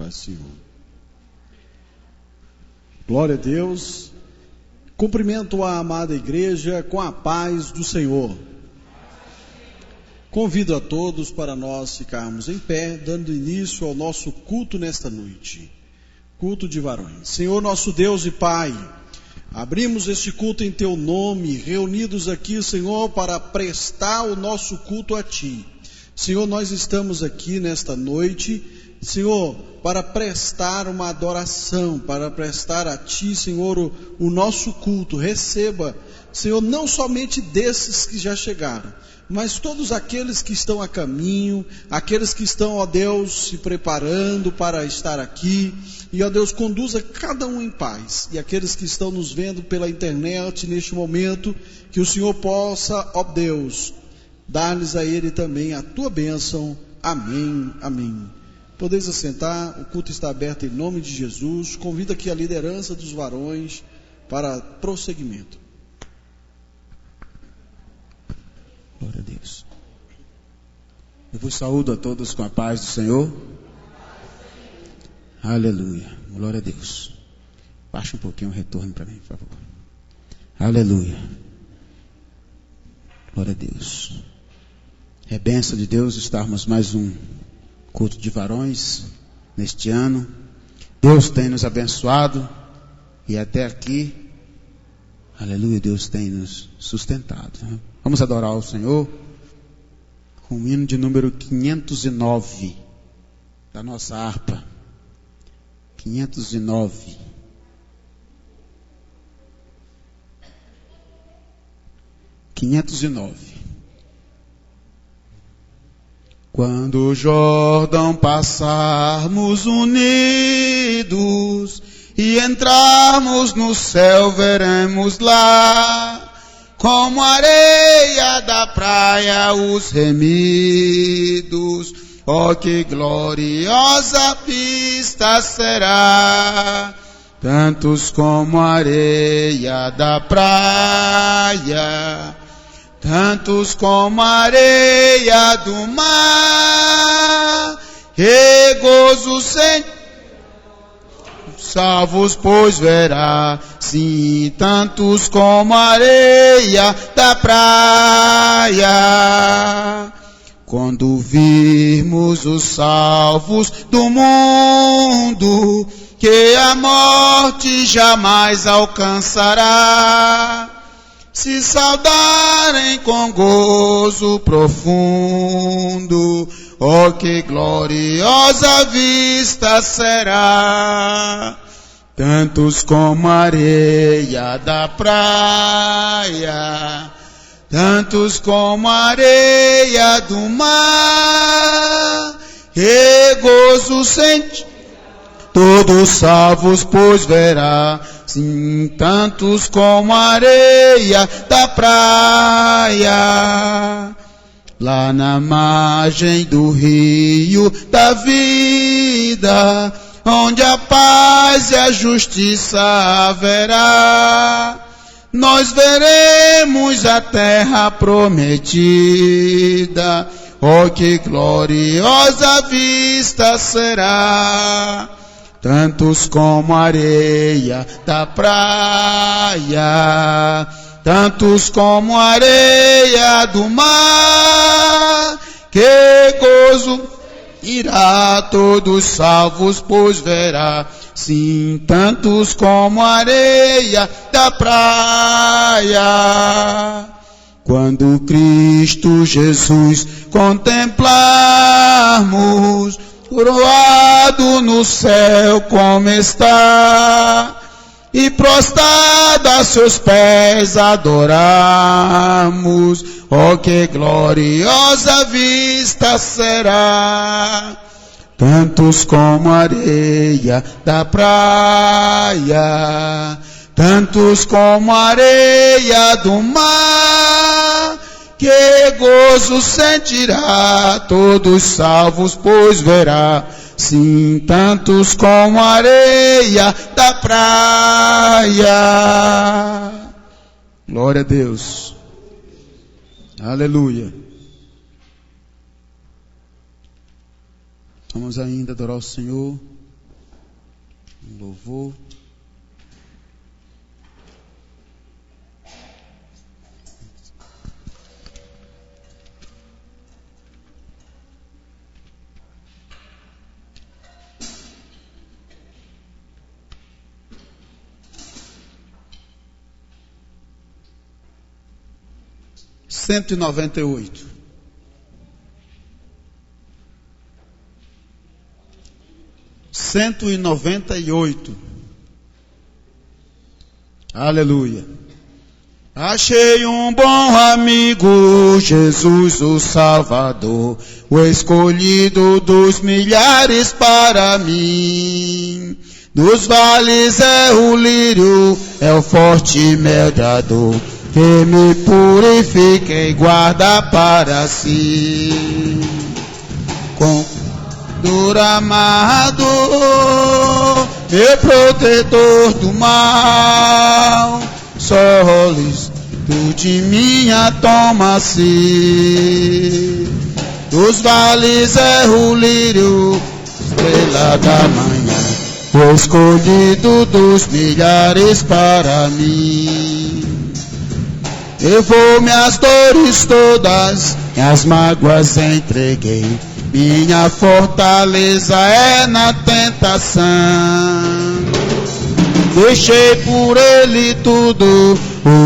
Paz, Senhor. Glória a Deus. Cumprimento a amada igreja com a paz do Senhor. Convido a todos para nós ficarmos em pé, dando início ao nosso culto nesta noite. Culto de varões. Senhor nosso Deus e Pai, abrimos este culto em Teu nome, reunidos aqui, Senhor, para prestar o nosso culto a Ti. Senhor, nós estamos aqui nesta noite, Senhor, para prestar uma adoração, para prestar a Ti, Senhor, o nosso culto. Receba, Senhor, não somente desses que já chegaram, mas todos aqueles que estão a caminho, aqueles que estão, ó Deus, se preparando para estar aqui, e ó Deus, conduza cada um em paz, e aqueles que estão nos vendo pela internet neste momento, que o Senhor possa, ó Deus, dar-lhes a Ele também a Tua bênção. Amém, amém. Podeis assentar, o culto está aberto em nome de Jesus. Convido aqui a liderança dos varões para prosseguimento. Glória a Deus. Eu vos saúdo a todos com a paz do Senhor. Aleluia. Glória a Deus. Baixa um pouquinho o retorno para mim, por favor. Aleluia. Glória a Deus. É bênção de Deus estarmos mais um culto de varões neste ano. Deus tem nos abençoado e até aqui, aleluia, Deus tem nos sustentado. Vamos adorar ao Senhor com o hino de número 509 da nossa harpa. 509. Quando o Jordão passarmos unidos e entrarmos no céu, veremos lá, como areia da praia, os remidos. Oh, que gloriosa vista será! Tantos como areia da praia, tantos como areia do mar, que gozo sem salvos, pois verá, sim, tantos como areia da praia. Quando virmos os salvos do mundo, que a morte jamais alcançará, se saudarem com gozo profundo, oh, que gloriosa vista será! Tantos como areia da praia, tantos como areia do mar, que gozo sente, todos salvos, pois verá, sim, tantos como areia da praia. Lá na margem do rio da vida, onde a paz e a justiça haverá, nós veremos a terra prometida. Oh, que gloriosa vista será! Tantos como areia da praia, tantos como areia do mar, que gozo irá, todos salvos, pois verá, sim, tantos como areia da praia. Quando Cristo Jesus contemplarmos, coroado no céu como está, e prostrado a seus pés adorarmos, oh, que gloriosa vista será! Tantos como areia da praia, tantos como areia do mar, que gozo sentirá, todos salvos, pois verá, sim, tantos como areia da praia. Glória a Deus. Aleluia. Vamos ainda adorar o Senhor Louvor. Cento e 198. Aleluia. Achei um bom amigo, Jesus o Salvador, o escolhido dos milhares para mim. Nos vales é o lírio, é o forte medrador, que me purifica e guarda para si. Com dor amado, meu protetor do mal, solis tu de minha toma-se. Dos vales é o lírio, estrela da manhã, o escolhido dos milhares para mim. Levou minhas dores todas, minhas mágoas entreguei, minha fortaleza é na tentação. Deixei por ele tudo,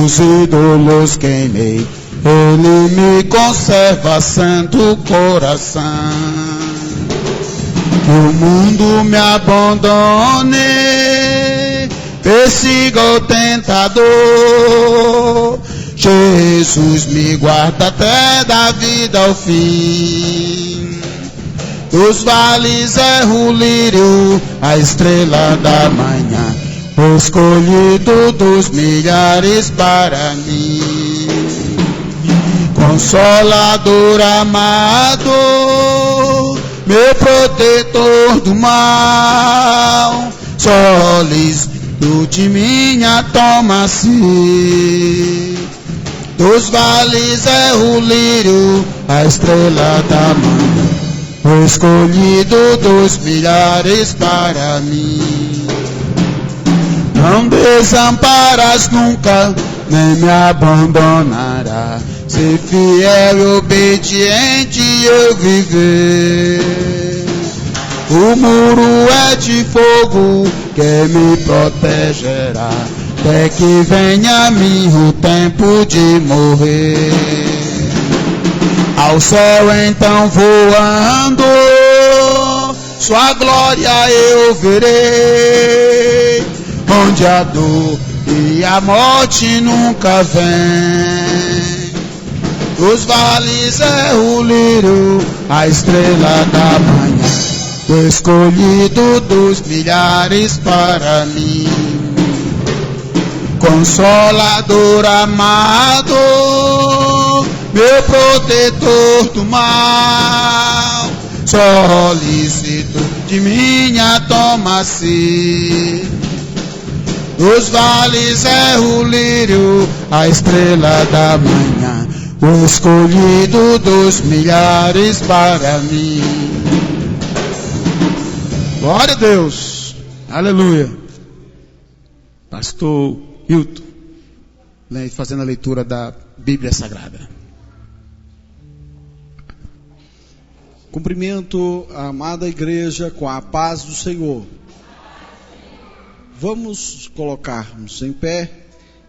os ídolos queimei, ele me conserva santo coração. Que o mundo me abandone, persiga o tentador, Jesus me guarda até da vida ao fim. Dos vales é o lírio, a estrela da manhã, o escolhido dos milhares para mim. Consolador amado, meu protetor do mal, solis tu de minha toma-se. Dos vales é o lírio, a estrela da manhã, o escolhido dos milhares para mim. Não desamparas nunca, nem me abandonará, ser fiel e obediente eu viver. O muro é de fogo que me protegerá, até que venha a mim o tempo de morrer. Ao céu então voando, sua glória eu verei, onde a dor e a morte nunca vem. Dos vales é o lírio, a estrela da manhã, o escolhido dos milhares para mim. Consolador amado, meu protetor do mal, solicito de minha toma-se. Dos vales é o lírio, a estrela da manhã, o escolhido dos milhares para mim. Glória a Deus, aleluia. Pastor Hilton, fazendo a leitura da Bíblia Sagrada. Cumprimento a amada igreja com a paz do Senhor. Vamos colocarmos em pé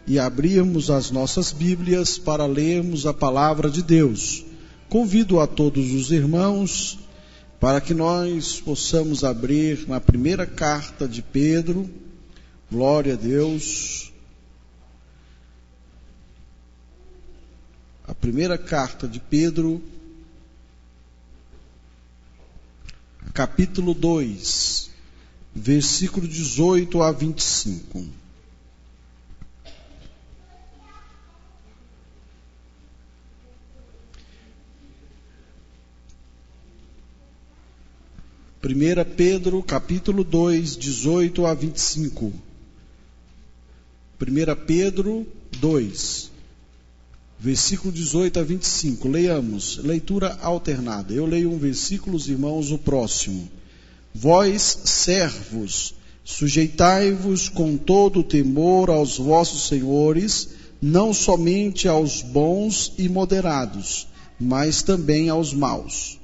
e abrirmos as nossas Bíblias para lermos a palavra de Deus. Convido a todos os irmãos para que nós possamos abrir na primeira carta de Pedro. Glória a Deus. A primeira carta de Pedro, capítulo 2, versículo 18 a 25. Primeira Pedro, capítulo 2, 18 a 25. 1 Pedro 2, versículo 18 a 25. Leiamos, leitura alternada. Eu leio um versículo, os irmãos o próximo. Vós, servos, Sujeitai-vos com todo o temor aos vossos senhores, não somente aos bons e moderados, mas também aos maus.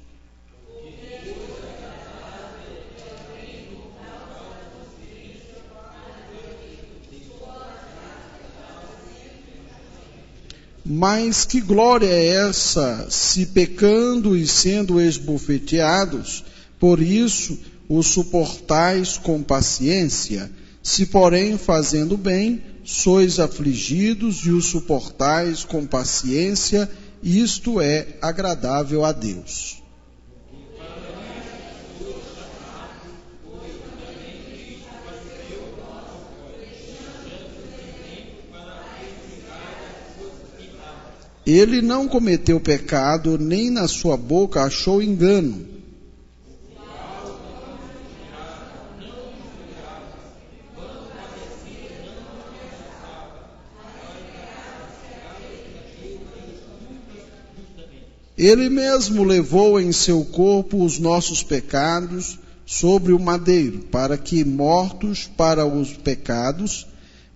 Mas que glória é essa, se pecando e sendo esbofeteados, por isso os suportais com paciência? Se, porém, fazendo bem, sois afligidos e os suportais com paciência, isto é agradável a Deus. Ele não cometeu pecado, nem na sua boca achou engano. Ele mesmo levou em seu corpo os nossos pecados sobre o madeiro, para que, mortos para os pecados,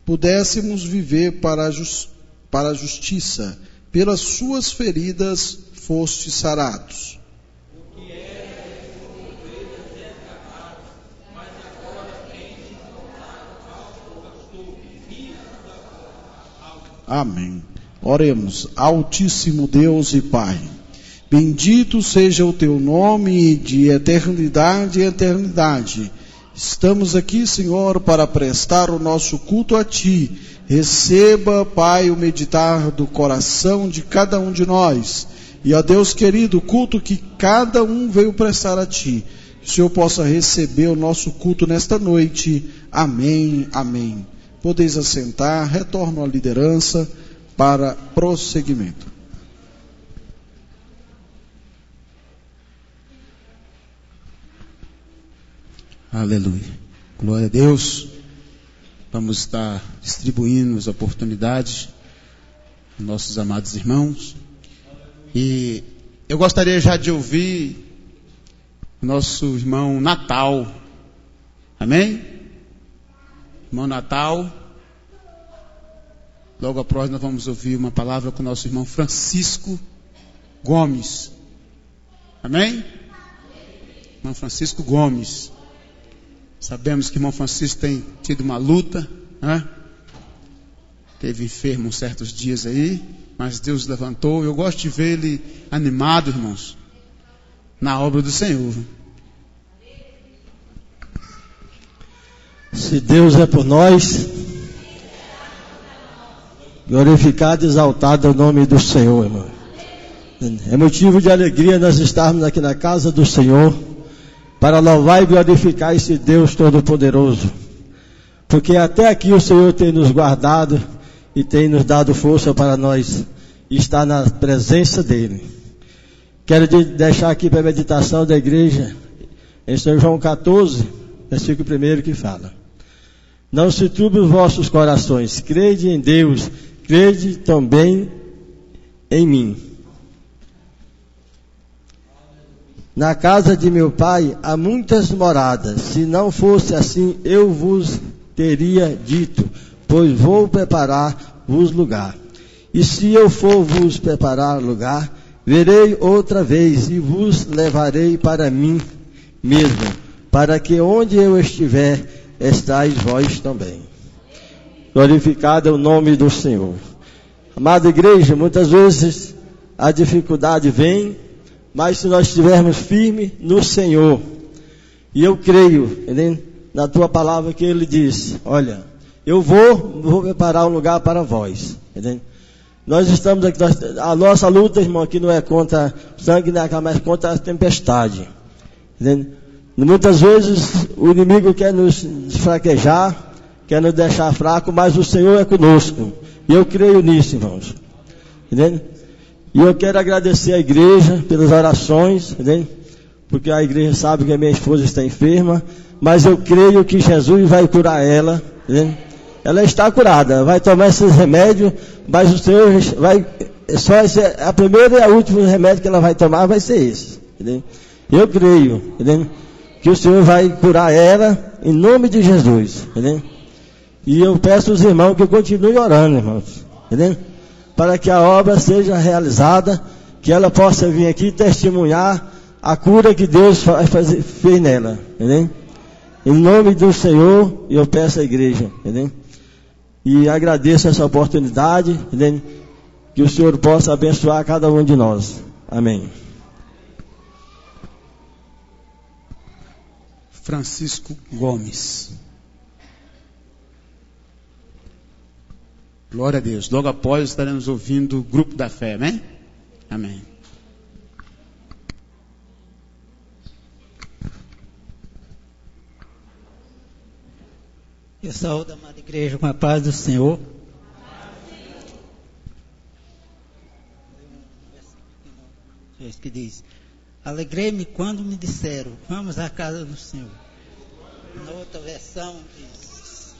pudéssemos viver para a justiça. Pelas suas feridas fostes sarados. Amém. Oremos. Altíssimo Deus e Pai, bendito seja o teu nome de eternidade em eternidade. Estamos aqui, Senhor, para prestar o nosso culto a Ti. Receba, Pai, o meditar do coração de cada um de nós. E, ó Deus querido, o culto que cada um veio prestar a Ti, que o Senhor possa receber o nosso culto nesta noite. Amém, amém. Podeis assentar, retorno à liderança para prosseguimento. Aleluia. Glória a Deus. Vamos estar distribuindo as oportunidades aos nossos amados irmãos. E eu gostaria já de ouvir o nosso irmão Natal. Amém? Irmão Natal. Logo após nós vamos ouvir uma palavra com o nosso irmão Francisco Gomes. Amém? Irmão Francisco Gomes. Sabemos que o irmão Francisco tem tido uma luta, né? Teve enfermo uns certos dias aí, mas Deus levantou. Eu gosto de ver ele animado, irmãos, na obra do Senhor. Se Deus é por nós, glorificado e exaltado é o nome do Senhor, irmão. É motivo de alegria nós estarmos aqui na casa do Senhor, para louvar e glorificar esse Deus Todo-Poderoso. Porque até aqui o Senhor tem nos guardado e tem nos dado força para nós estar na presença dEle. Quero deixar aqui para a meditação da igreja, em São João 14, versículo 1, que fala: não se turbem os vossos corações, crede em Deus, crede também em mim. Na casa de meu pai há muitas moradas. Se não fosse assim, eu vos teria dito, pois vou preparar-vos lugar. E se eu for vos preparar lugar, verei outra vez e vos levarei para mim mesmo, para que onde eu estiver, estais vós também. Glorificado é o nome do Senhor. Amada igreja, muitas vezes a dificuldade vem, mas se nós estivermos firmes no Senhor, e eu creio, entende? Na tua palavra que Ele diz, olha, eu vou preparar um lugar para vós, entende? Nós estamos aqui, a nossa luta, irmão, aqui não é contra sangue, mas contra a tempestade, entende? Muitas vezes o inimigo quer nos fraquejar, quer nos deixar fraco, mas o Senhor é conosco, e eu creio nisso, irmãos, entende? E eu quero agradecer à igreja pelas orações, entende? Porque a igreja sabe que a minha esposa está enferma, mas eu creio que Jesus vai curar ela, entende? Ela está curada, vai tomar esses remédios, mas o Senhor vai, só esse, a primeira e a última remédio que ela vai tomar vai ser esse, entende? Eu creio, entende? que o Senhor vai curar ela, em nome de Jesus, entendeu? E eu peço aos irmãos que continuem orando, irmãos, entendeu? Para que a obra seja realizada, que ela possa vir aqui testemunhar a cura que Deus fez nela, entendeu? Em nome do Senhor, eu peço à igreja, entendeu? E agradeço essa oportunidade, entendeu? Que o Senhor possa abençoar cada um de nós. Amém. Francisco Gomes. Glória a Deus. Logo após estaremos ouvindo o Grupo da Fé, amém? Amém. Eu saúdo a amada igreja com a paz do Senhor. Que diz: alegrei-me quando me disseram, vamos à casa do Senhor. Na outra versão diz: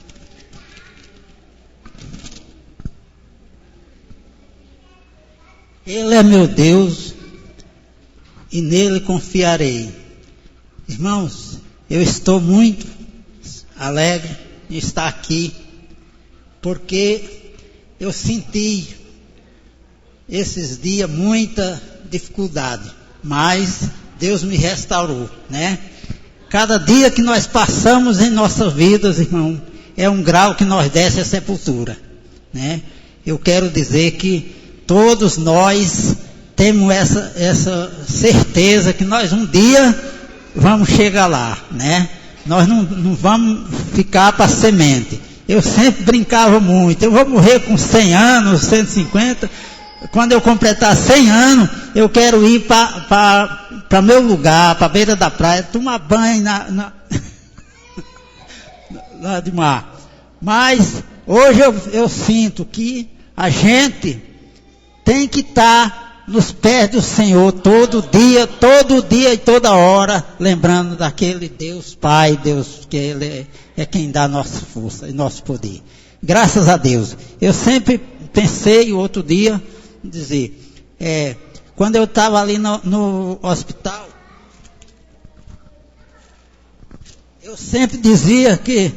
Ele é meu Deus e nele confiarei. Irmãos, eu estou muito alegre de estar aqui, porque eu senti esses dias muita dificuldade, mas Deus me restaurou, né? Cada dia que nós passamos em nossas vidas, irmão, é um grau que nós desce à sepultura, né? Eu quero dizer que todos nós temos essa certeza que nós um dia vamos chegar lá, né? Nós não vamos ficar para semente. Eu sempre brincava muito, eu vou morrer com 100 anos, 150. Quando eu completar 100 anos, eu quero ir para meu lugar, para a beira da praia, tomar banho lá de mar. Mas hoje eu sinto que a gente tem que estar nos pés do Senhor todo dia e toda hora, lembrando daquele Deus Pai, Deus que Ele é quem dá nossa força e nosso poder. Graças a Deus. Eu sempre pensei, outro dia, dizer, quando eu estava ali no hospital, eu sempre dizia que,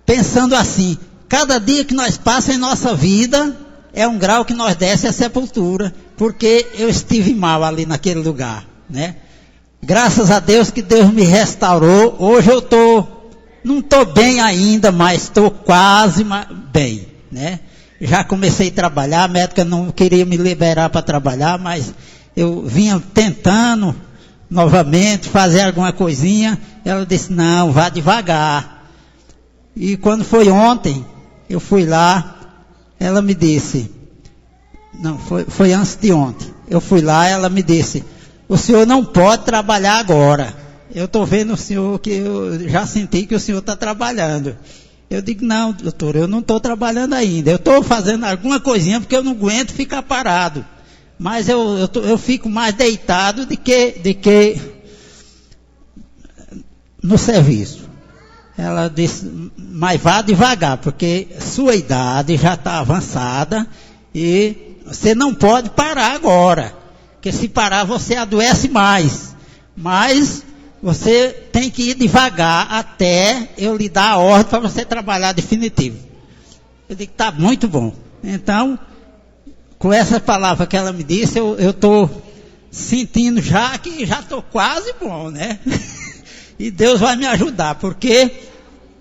pensando assim, cada dia que nós passamos em nossa vida, é um grau que nós desce à sepultura, porque eu estive mal ali naquele lugar, né? Graças a Deus que Deus me restaurou. Hoje eu não estou bem ainda, mas estou quase bem, né? Já comecei a trabalhar, a médica não queria me liberar para trabalhar, mas eu vinha tentando novamente fazer alguma coisinha. Ela disse, não, vá devagar. E quando foi ontem, eu fui lá, ela me disse, não, foi antes de ontem, eu fui lá, ela me disse, o senhor não pode trabalhar agora. Eu estou vendo o senhor, que eu já senti que o senhor está trabalhando. Eu digo, não, doutor, eu não estou trabalhando ainda. Eu estou fazendo alguma coisinha porque eu não aguento ficar parado. Mas eu fico mais deitado de que no serviço. Ela disse, mas vá devagar, porque sua idade já está avançada e você não pode parar agora. Porque se parar você adoece mais. Mas você tem que ir devagar até eu lhe dar a ordem para você trabalhar definitivo. Eu digo, tá muito bom. Então, com essa palavra que ela me disse, eu estou sentindo já que já estou quase bom, né? E Deus vai me ajudar, porque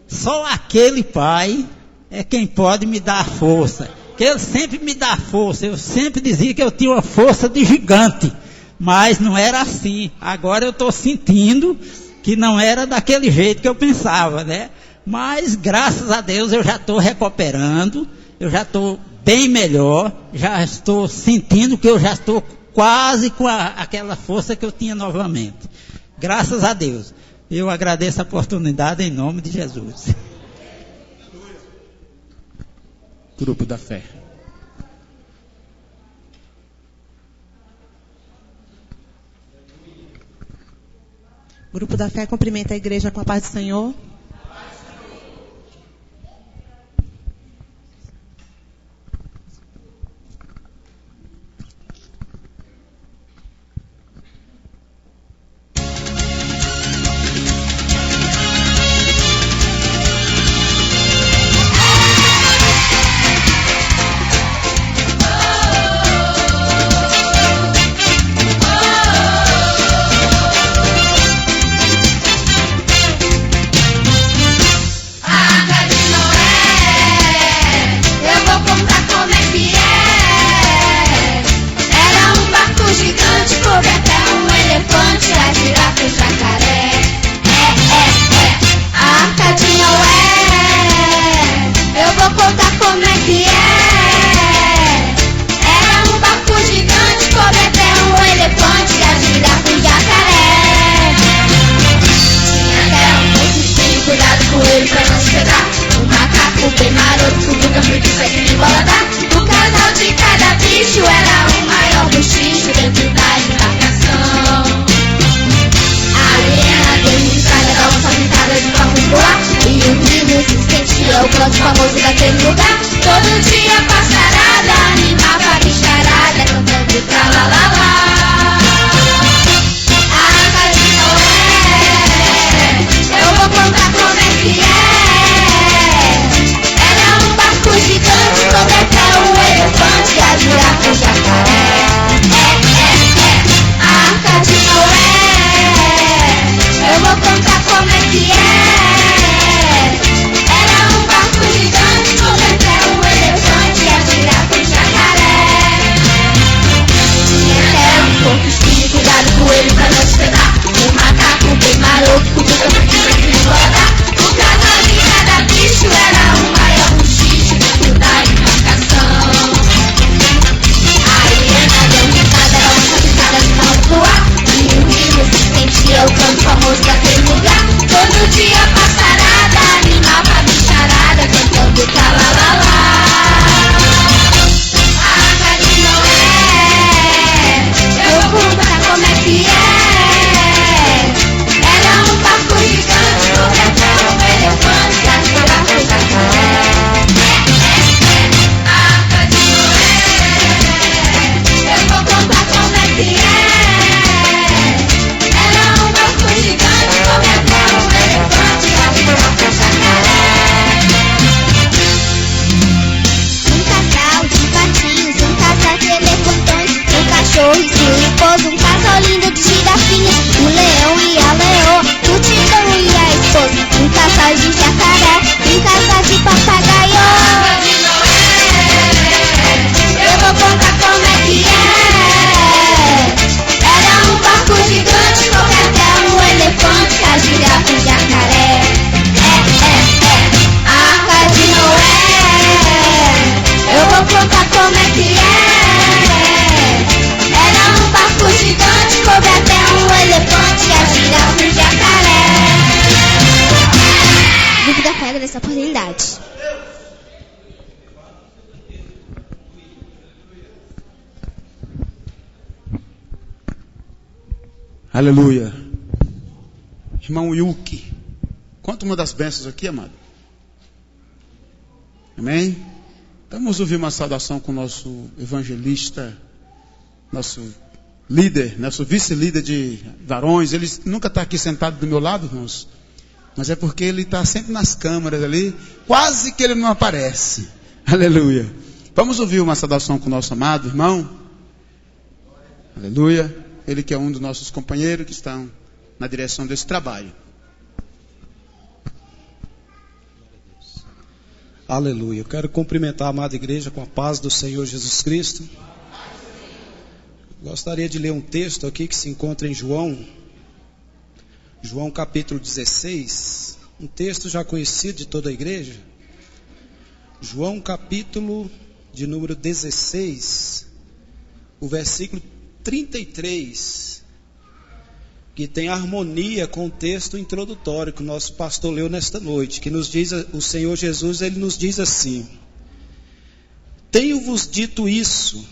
só aquele Pai é quem pode me dar força. Que Ele sempre me dá força. Eu sempre dizia que eu tinha uma força de gigante. Mas não era assim. Agora eu estou sentindo que não era daquele jeito que eu pensava, né? Mas graças a Deus eu já estou recuperando, eu já estou bem melhor, já estou sentindo que eu já estou quase com aquela força que eu tinha novamente. Graças a Deus. Eu agradeço a oportunidade em nome de Jesus. Grupo da Fé. Grupo da Fé cumprimenta a igreja com a paz do Senhor. cutuca, frutiça que me boladar. O casal de cada bicho era o maior bochicho dentro da embarcação. A hiena deu risada, dá uma salpitada de corpos pro ar. E o rio resistente é o canto famoso daquele lugar. Todo dia passarada, animava a bicharada, cantando pra lá lá lá. A Arca de Noé, eu vou contar como é que é. Era um barco gigante, como até o elefante, a girafa e o jacaré. A Arca de Noé, eu vou contar como é que é. Era um barco gigante, como até o elefante, a girafa e o jacaré. Tinha um porco espinho, cuidado com ele pra não se pegar. Um macaco bem maroto, cutuca frutiça que me boladar. O casal de cada bicho era o maior bochicho dentro da embarcação. A hiena deu risada, era uma salpitada de mão pro ar. E o rio resistente é o canto famoso daquele lugar. Todo dia passarada, animava a bicharada, cantando pra lá lá lá. A Arca de Noé, eu vou contar como é que é. Era um barco gigante, como até um elefante, a girafa e o jacaré. A Arca de Noé, eu vou contar como é que é. Era um barco gigante, como até um elefante, a girafa e o jacaré. Um casal de patinhos, um casal de elefantões, um cachorro e seu esposo, um casal lindo de girafinhas, um leão e a leoa, o titão e a esposa, um casal de jacaré, um casal de papagaio. Eu vou contar como é que é. Era um barco gigante, como até um elefante, a girafa e o jacaré. A Arca de Noé, eu vou contar como é que é. Era um barco gigante, como até um elefante, a girafa e o jacaré. Grupo da Fé dessa oportunidade. Aleluia. Irmão Yuki, conta uma das bênçãos aqui, amado. Amém? Então vamos ouvir uma saudação com o nosso evangelista, nosso líder, nosso vice-líder de varões. Ele nunca está aqui sentado do meu lado, irmãos, mas é porque ele está sempre nas câmeras ali, quase que ele não aparece. Aleluia. Vamos ouvir uma saudação com o nosso amado irmão. Aleluia. Ele que é um dos nossos companheiros que estão na direção desse trabalho. Aleluia. Eu quero cumprimentar a amada igreja com a paz do Senhor Jesus Cristo. Gostaria de ler um texto aqui que se encontra em João capítulo 16, um texto já conhecido de toda a igreja. João capítulo de número 16, o versículo 33, que tem harmonia com o texto introdutório que o nosso pastor leu nesta noite, que nos diz, o Senhor Jesus, ele nos diz assim: tenho-vos dito isso,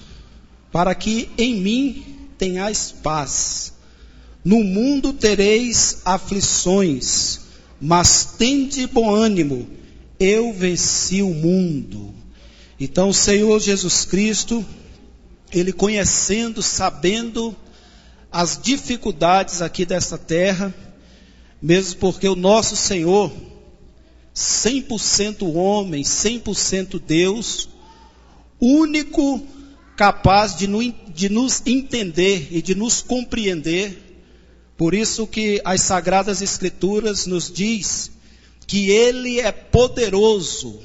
para que em mim tenhais paz. No mundo tereis aflições, mas tende bom ânimo, eu venci o mundo. Então o Senhor Jesus Cristo, ele conhecendo, sabendo as dificuldades aqui dessa terra, mesmo porque o nosso Senhor, 100% homem, 100% Deus, único capaz de nos entender e de nos compreender. Por isso que as Sagradas Escrituras nos diz que Ele é poderoso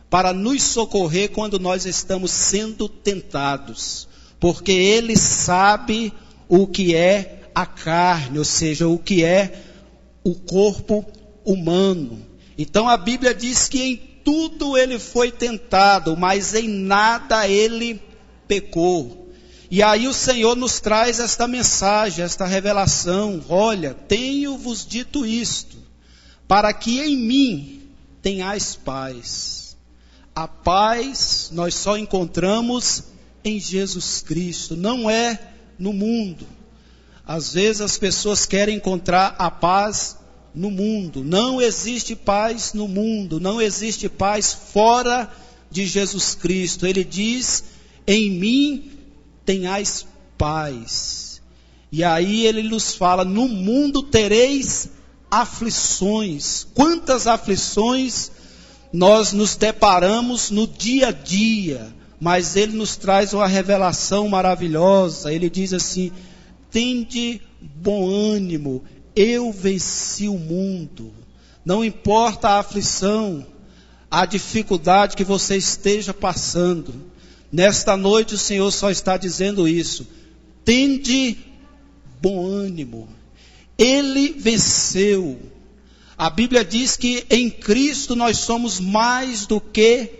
para nos socorrer quando nós estamos sendo tentados, porque Ele sabe o que é a carne, ou seja, o que é o corpo humano. Então a Bíblia diz que em tudo Ele foi tentado, mas em nada Ele pecou. E aí o Senhor nos traz esta mensagem, esta revelação: olha, tenho-vos dito isto, para que em mim tenhais paz. a paz nós só encontramos em Jesus Cristo, não é no mundo. Às vezes as pessoas querem encontrar a paz no mundo. Não existe paz no mundo, não existe paz fora de Jesus Cristo. Ele diz: em mim tenhais paz. E aí ele nos fala: no mundo tereis aflições. Quantas aflições nós nos deparamos no dia a dia, mas ele nos traz uma revelação maravilhosa. Ele diz assim: tende bom ânimo, eu venci o mundo. Não importa a aflição, a dificuldade que você esteja passando, nesta noite o Senhor só está dizendo isso: tende bom ânimo, Ele venceu. A Bíblia diz que em Cristo nós somos mais do que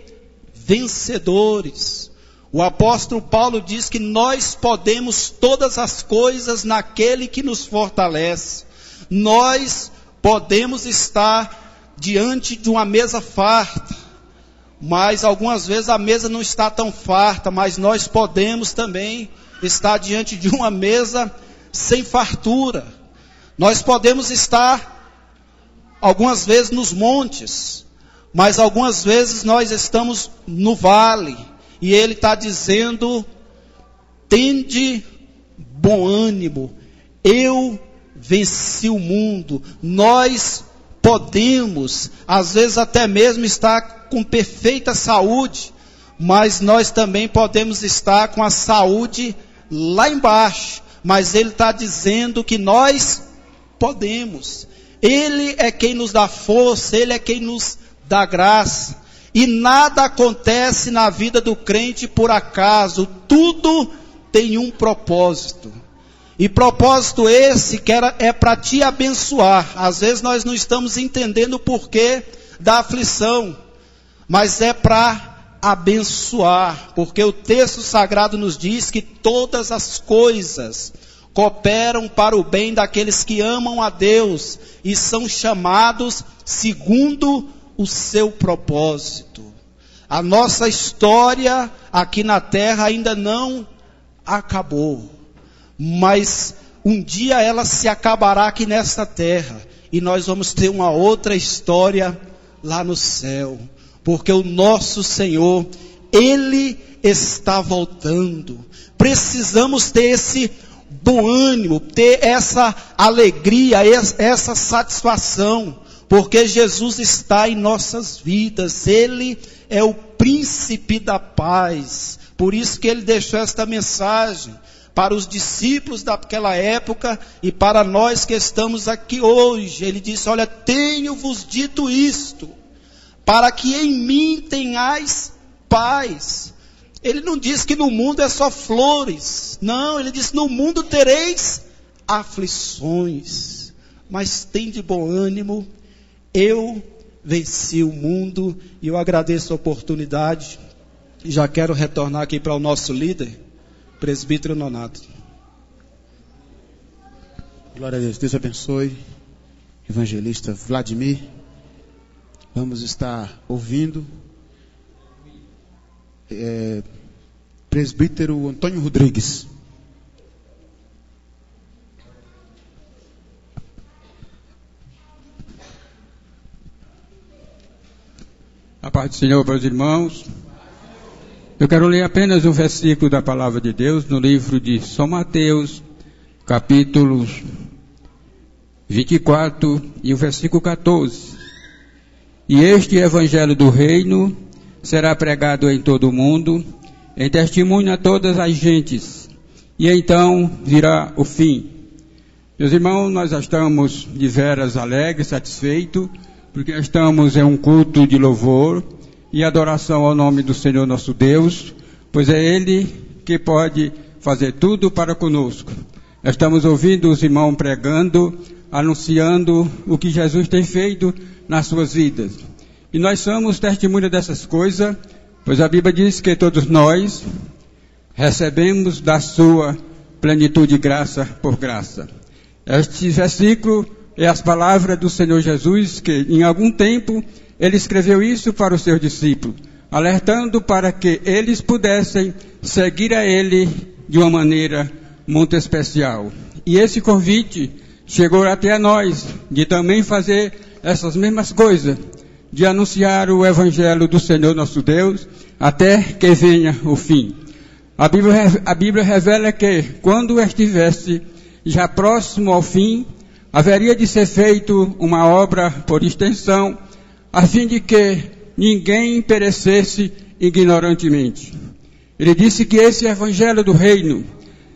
vencedores. O apóstolo Paulo diz que nós podemos todas as coisas naquele que nos fortalece. Nós podemos estar diante de uma mesa farta, mas algumas vezes a mesa não está tão farta, mas nós podemos também estar diante de uma mesa sem fartura. Nós podemos estar algumas vezes nos montes, mas algumas vezes nós estamos no vale, e ele está dizendo: tende bom ânimo, eu venci o mundo. Nós podemos, às vezes até mesmo estar com perfeita saúde, mas nós também podemos estar com a saúde lá embaixo, mas ele está dizendo que nós podemos. Ele é quem nos dá força, Ele é quem nos dá graça. E nada acontece na vida do crente por acaso. Tudo tem um propósito. E propósito esse que é para te abençoar. Às vezes nós não estamos entendendo o porquê da aflição, mas é para abençoar. Porque o texto sagrado nos diz que todas as coisas cooperam para o bem daqueles que amam a Deus e são chamados segundo o seu propósito. A nossa história aqui na terra ainda não acabou, mas um dia ela se acabará aqui nesta terra e nós vamos ter uma outra história lá no céu, porque o nosso Senhor, Ele está voltando. Precisamos ter esse bom ânimo, ter essa alegria, essa satisfação, porque Jesus está em nossas vidas. Ele é o príncipe da paz. Por isso que ele deixou esta mensagem para os discípulos daquela época e para nós que estamos aqui hoje. Ele disse: olha, tenho-vos dito isto, para que em mim tenhais paz. Ele não diz que no mundo é só flores. Não, ele diz: no mundo tereis aflições, mas tende bom ânimo, eu venci o mundo. E eu agradeço a oportunidade. E já quero retornar aqui para o nosso líder, presbítero Nonato. Glória a Deus. Deus abençoe. Evangelista Vladimir. Vamos estar ouvindo presbítero Antônio Rodrigues. A paz do Senhor para os irmãos. Eu quero ler apenas um versículo da palavra de Deus no livro de São Mateus, capítulo 24 e o versículo 14. E este evangelho do reino será pregado em todo o mundo, em testemunho a todas as gentes, e então virá o fim. Meus irmãos, nós já estamos de veras alegres, satisfeitos, porque estamos em um culto de louvor e adoração ao nome do Senhor nosso Deus, pois é Ele que pode fazer tudo para conosco. Estamos ouvindo os irmãos pregando, anunciando o que Jesus tem feito nas suas vidas. E nós somos testemunha dessas coisas, pois a Bíblia diz que todos nós recebemos da sua plenitude graça por graça. Este versículo é as palavras do Senhor Jesus, que em algum tempo Ele escreveu isso para os seus discípulos. alertando para que eles pudessem seguir a Ele de uma maneira muito especial. E esse convite chegou até a nós, de também fazer essas mesmas coisas, de anunciar o Evangelho do Senhor nosso Deus, até que venha o fim. A Bíblia revela que, quando estivesse já próximo ao fim, haveria de ser feito uma obra por extensão, a fim de que ninguém perecesse ignorantemente. Ele disse que esse Evangelho do Reino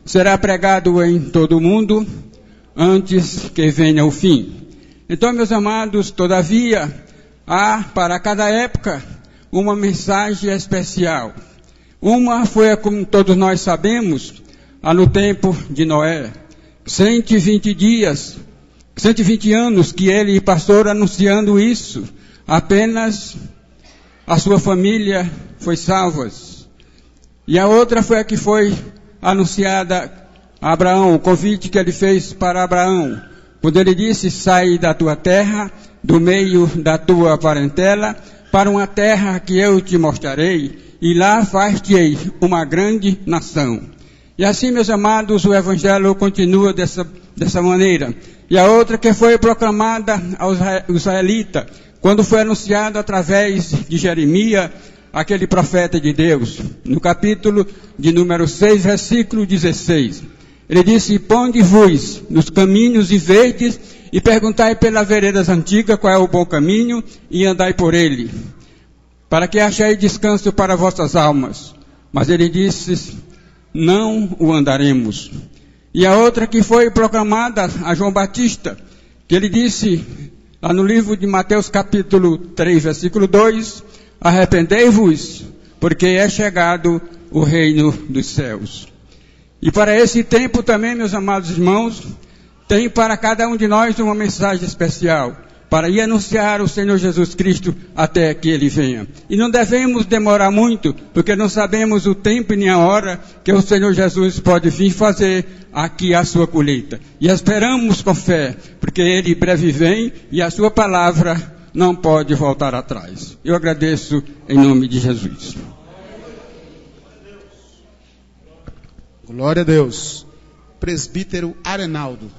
será pregado em todo o mundo, antes que venha o fim. Então, meus amados, todavia, há para cada época uma mensagem especial. Uma foi, como todos nós sabemos, no tempo de Noé. 120 anos que ele passou anunciando isso. Apenas a sua família foi salva. E a outra foi a que foi anunciada a Abraão, o convite que ele fez para Abraão. Quando ele disse, sai da tua terra, do meio da tua parentela, para uma terra que eu te mostrarei, e lá far-te-ei uma grande nação. E assim, meus amados, o Evangelho continua dessa maneira. E a outra que foi proclamada aos israelitas, quando foi anunciado através de Jeremias, aquele profeta de Deus, no capítulo de número 6, versículo 16. Ele disse, ponde-vos nos caminhos e verdes, e perguntai pelas veredas antigas qual é o bom caminho, e andai por ele, para que acheis descanso para vossas almas. Mas ele disse, não o andaremos. E a outra que foi proclamada a João Batista, que ele disse, lá no livro de Mateus capítulo 3, versículo 2, arrependei-vos, porque é chegado o reino dos céus. E para esse tempo também, meus amados irmãos, tem para cada um de nós uma mensagem especial, para ir anunciar o Senhor Jesus Cristo até que Ele venha. E não devemos demorar muito, porque não sabemos o tempo e nem a hora que o Senhor Jesus pode vir fazer aqui a sua colheita. E esperamos com fé, porque Ele breve vem e a sua palavra não pode voltar atrás. Eu agradeço em nome de Jesus. Glória a Deus. Presbítero Arenaldo.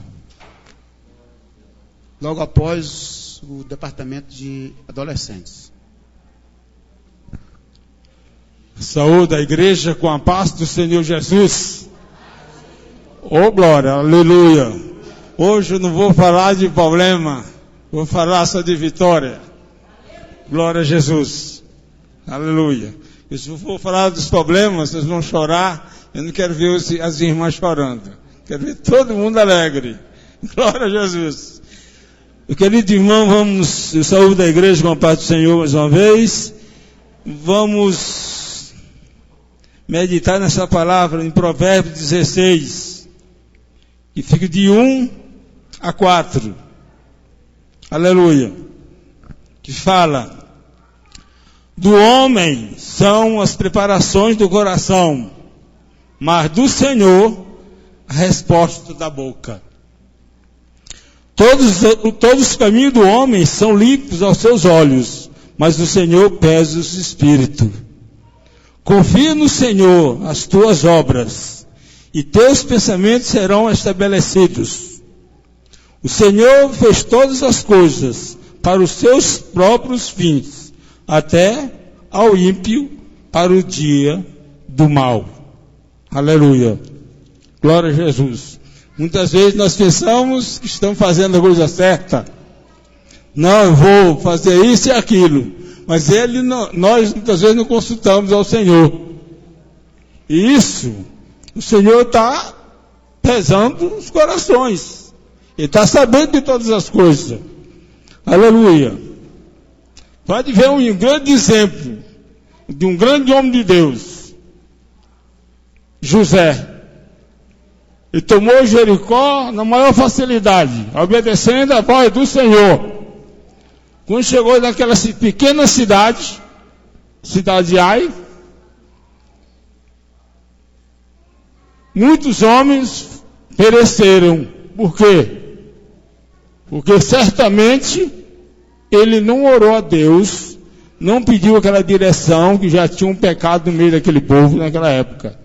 Logo após o departamento de adolescentes. Saúde a igreja com a paz do Senhor Jesus. Oh glória, aleluia. Hoje eu não vou falar de problema, vou falar só de vitória. Glória a Jesus. Aleluia. E se eu for falar dos problemas, vocês vão chorar. Eu não quero ver as irmãs chorando. Quero ver todo mundo alegre. Glória a Jesus. Querido irmão, vamos, saúde a igreja com a paz do Senhor mais uma vez. Vamos meditar nessa palavra em Provérbios 16, que fica de 1 a 4. Aleluia. Que fala, do homem são as preparações do coração, mas do Senhor a resposta da boca. Todos os caminhos do homem são limpos aos seus olhos, mas o Senhor pesa os espíritos. Confia no Senhor as tuas obras, e teus pensamentos serão estabelecidos. O Senhor fez todas as coisas para os seus próprios fins, até ao ímpio para o dia do mal. Aleluia. Glória a Jesus. Muitas vezes nós pensamos que estamos fazendo a coisa certa. Não, eu vou fazer isso e aquilo. Mas nós muitas vezes não consultamos ao Senhor. E isso, o Senhor está pesando os corações. Ele está sabendo de todas as coisas. Aleluia. Pode ver um grande exemplo de um grande homem de Deus. José. Ele tomou Jericó na maior facilidade, obedecendo a voz do Senhor. Quando chegou naquela pequena cidade de Ai, muitos homens pereceram. Por quê? Porque certamente ele não orou a Deus não pediu aquela direção, que já tinha um pecado no meio daquele povo naquela época.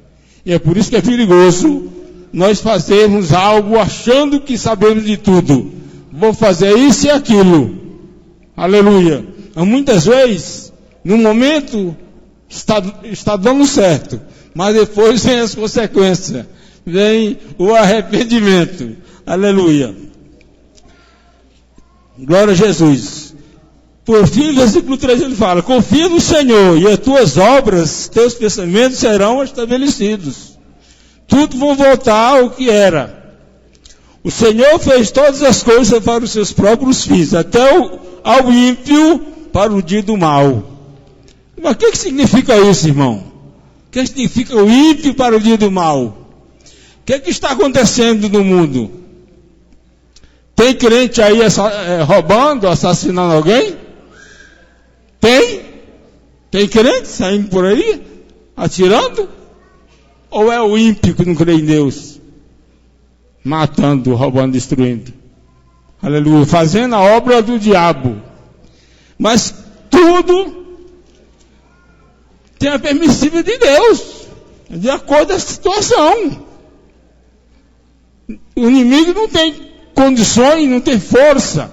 E é por isso que é perigoso nós fazermos algo achando que sabemos de tudo. Vou fazer isso e aquilo. Aleluia. Mas muitas vezes, no momento, está dando certo, mas depois vem as consequências, vem o arrependimento. Aleluia. Glória a Jesus. Por fim, versículo 3 ele fala: confia no Senhor e as tuas obras, teus pensamentos serão estabelecidos. Tudo vão voltar ao que era. O Senhor fez todas as coisas para os seus próprios fins, até ao ímpio para o dia do mal. Mas o que significa isso, irmão? O que significa o ímpio para o dia do mal? O que está acontecendo no mundo? Tem crente aí roubando, assassinando alguém? Tem crente saindo por aí, atirando? Ou é o ímpio que não crê em Deus? Matando, roubando, destruindo. Aleluia. Fazendo a obra do diabo. Mas tudo tem a permissível de Deus, de acordo com a situação. O inimigo não tem condições, não tem força,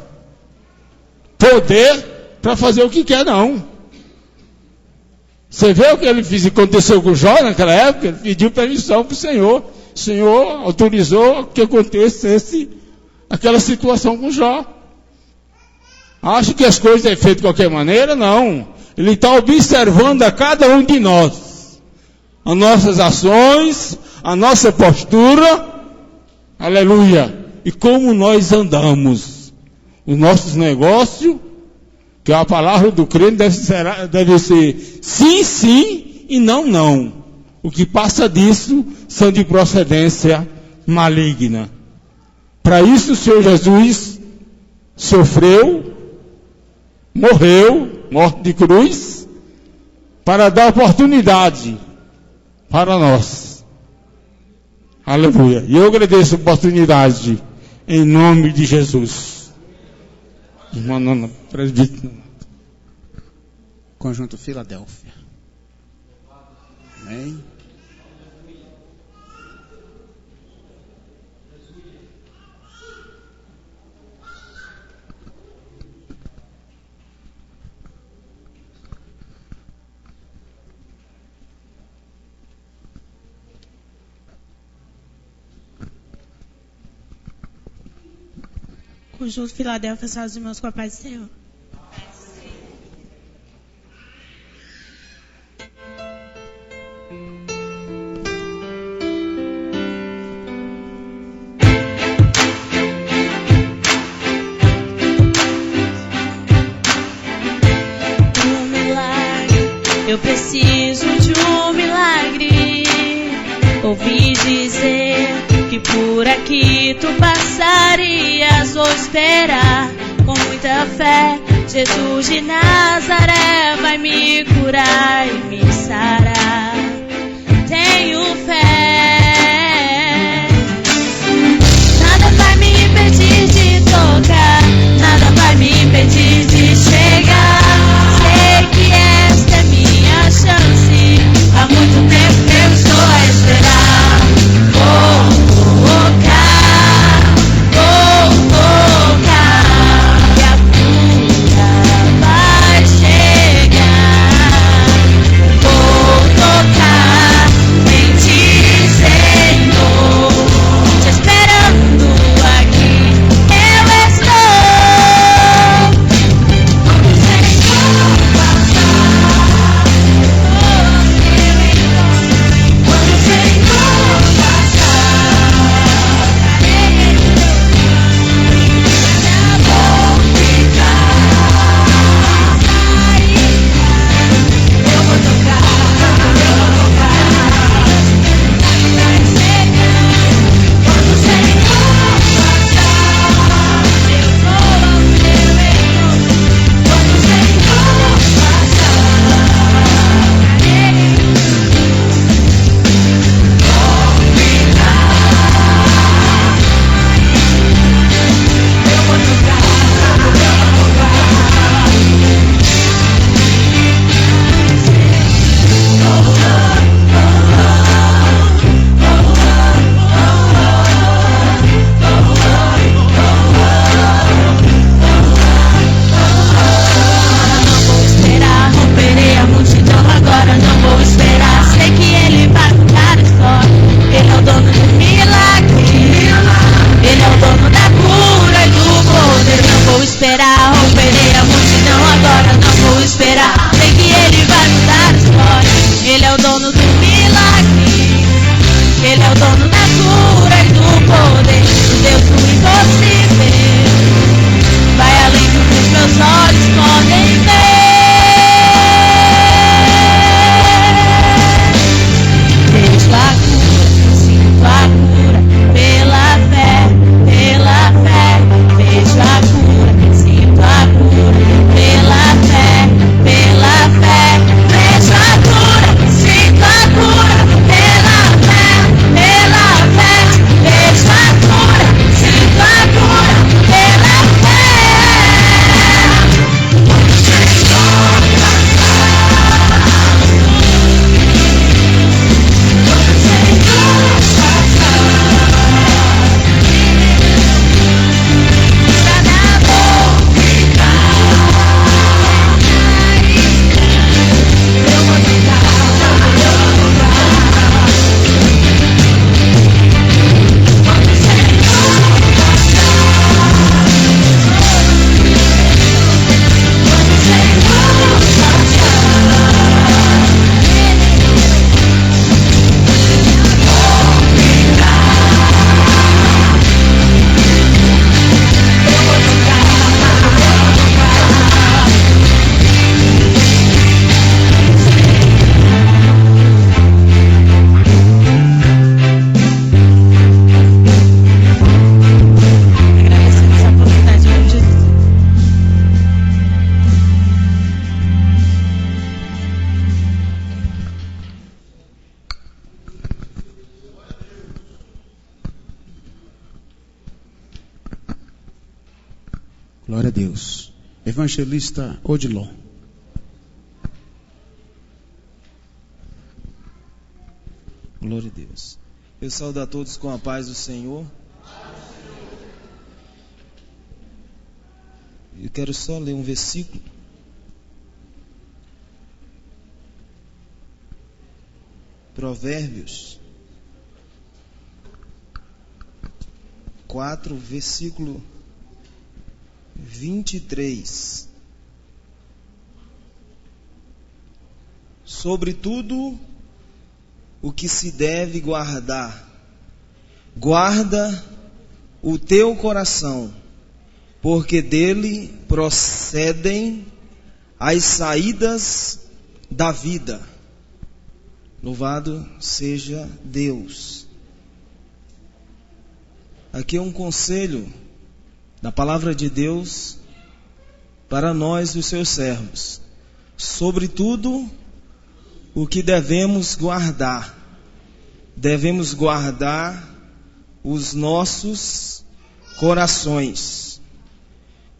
poder para fazer o que quer, não. Você vê o que ele fez, aconteceu com Jó naquela época? Ele pediu permissão para o Senhor. O Senhor autorizou que acontecesse aquela situação com Jó. Acha que as coisas é feitas de qualquer maneira? Não. Ele está observando a cada um de nós, as nossas ações, a nossa postura, aleluia, e como nós andamos, os nossos negócios, que a palavra do crente deve ser sim, sim e não, não. O que passa disso são de procedência maligna. Para isso o Senhor Jesus sofreu, morreu, morte de cruz, para dar oportunidade para nós. Aleluia. E eu agradeço a oportunidade em nome de Jesus. Irmã Nona, presbítero. Conjunto Filadélfia. Amém. Conjunto Filadélfia, salve os irmãos com a paz do Senhor. Um milagre, eu preciso de um milagre. Ouvi dizer que por aqui tu passarias, vou esperar com muita fé. Jesus de Nazaré vai me curar e me sarar. Tenho fé. Nada vai me impedir de tocar, nada vai me impedir de chegar. Sei que esta é minha chance, há muito tempo que eu estou a esperar. Glória a Deus. Evangelista Odilon. Glória a Deus. Eu saúdo a todos com a paz do Senhor. Eu quero só ler um versículo. Provérbios 4, versículo 23. Sobretudo o que se deve guardar, guarda o teu coração, porque dele procedem as saídas da vida. Louvado seja Deus. Aqui é um conselho da palavra de Deus para nós, os seus servos. Sobretudo o que devemos guardar. Devemos guardar os nossos corações.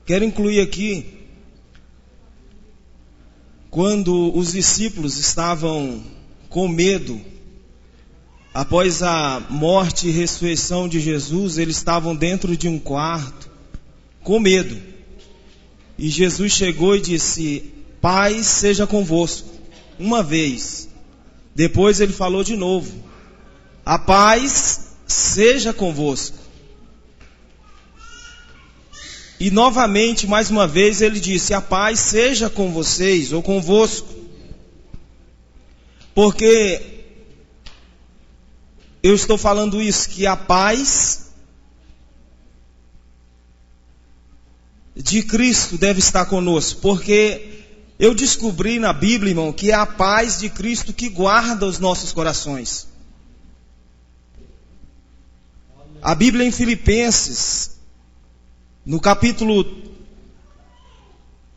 Quero incluir aqui, quando os discípulos estavam com medo, após a morte e ressurreição de Jesus, eles estavam dentro de um quarto, com medo. E Jesus chegou e disse: paz seja convosco. Uma vez. Depois ele falou de novo: a paz seja convosco. E novamente, mais uma vez, ele disse: a paz seja com vocês, ou convosco. Porque eu estou falando isso, que a paz de Cristo deve estar conosco. Porque eu descobri na Bíblia, irmão, que é a paz de Cristo que guarda os nossos corações. A Bíblia em Filipenses, no capítulo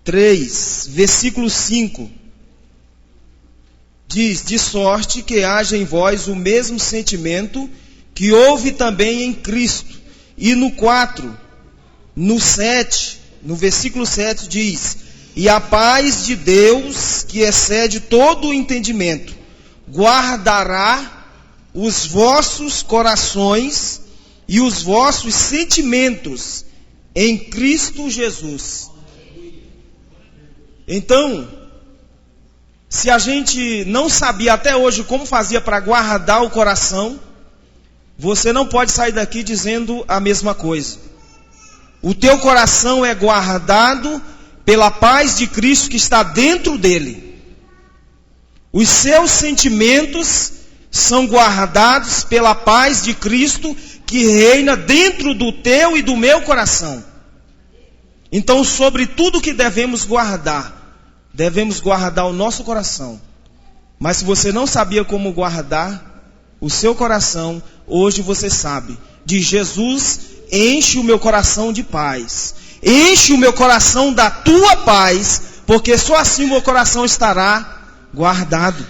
3, versículo 5, diz: de sorte que haja em vós o mesmo sentimento que houve também em Cristo. E no 4, no 7, no versículo 7 diz: e a paz de Deus, que excede todo o entendimento, guardará os vossos corações e os vossos sentimentos em Cristo Jesus. Então, se a gente não sabia até hoje como fazia para guardar o coração, você não pode sair daqui dizendo a mesma coisa. O teu coração é guardado pela paz de Cristo que está dentro dele. Os seus sentimentos são guardados pela paz de Cristo que reina dentro do teu e do meu coração. Então, sobre tudo que devemos guardar o nosso coração. Mas se você não sabia como guardar o seu coração, hoje você sabe. Diz: Jesus, enche o meu coração de paz. Enche o meu coração da tua paz, porque só assim o meu coração estará guardado.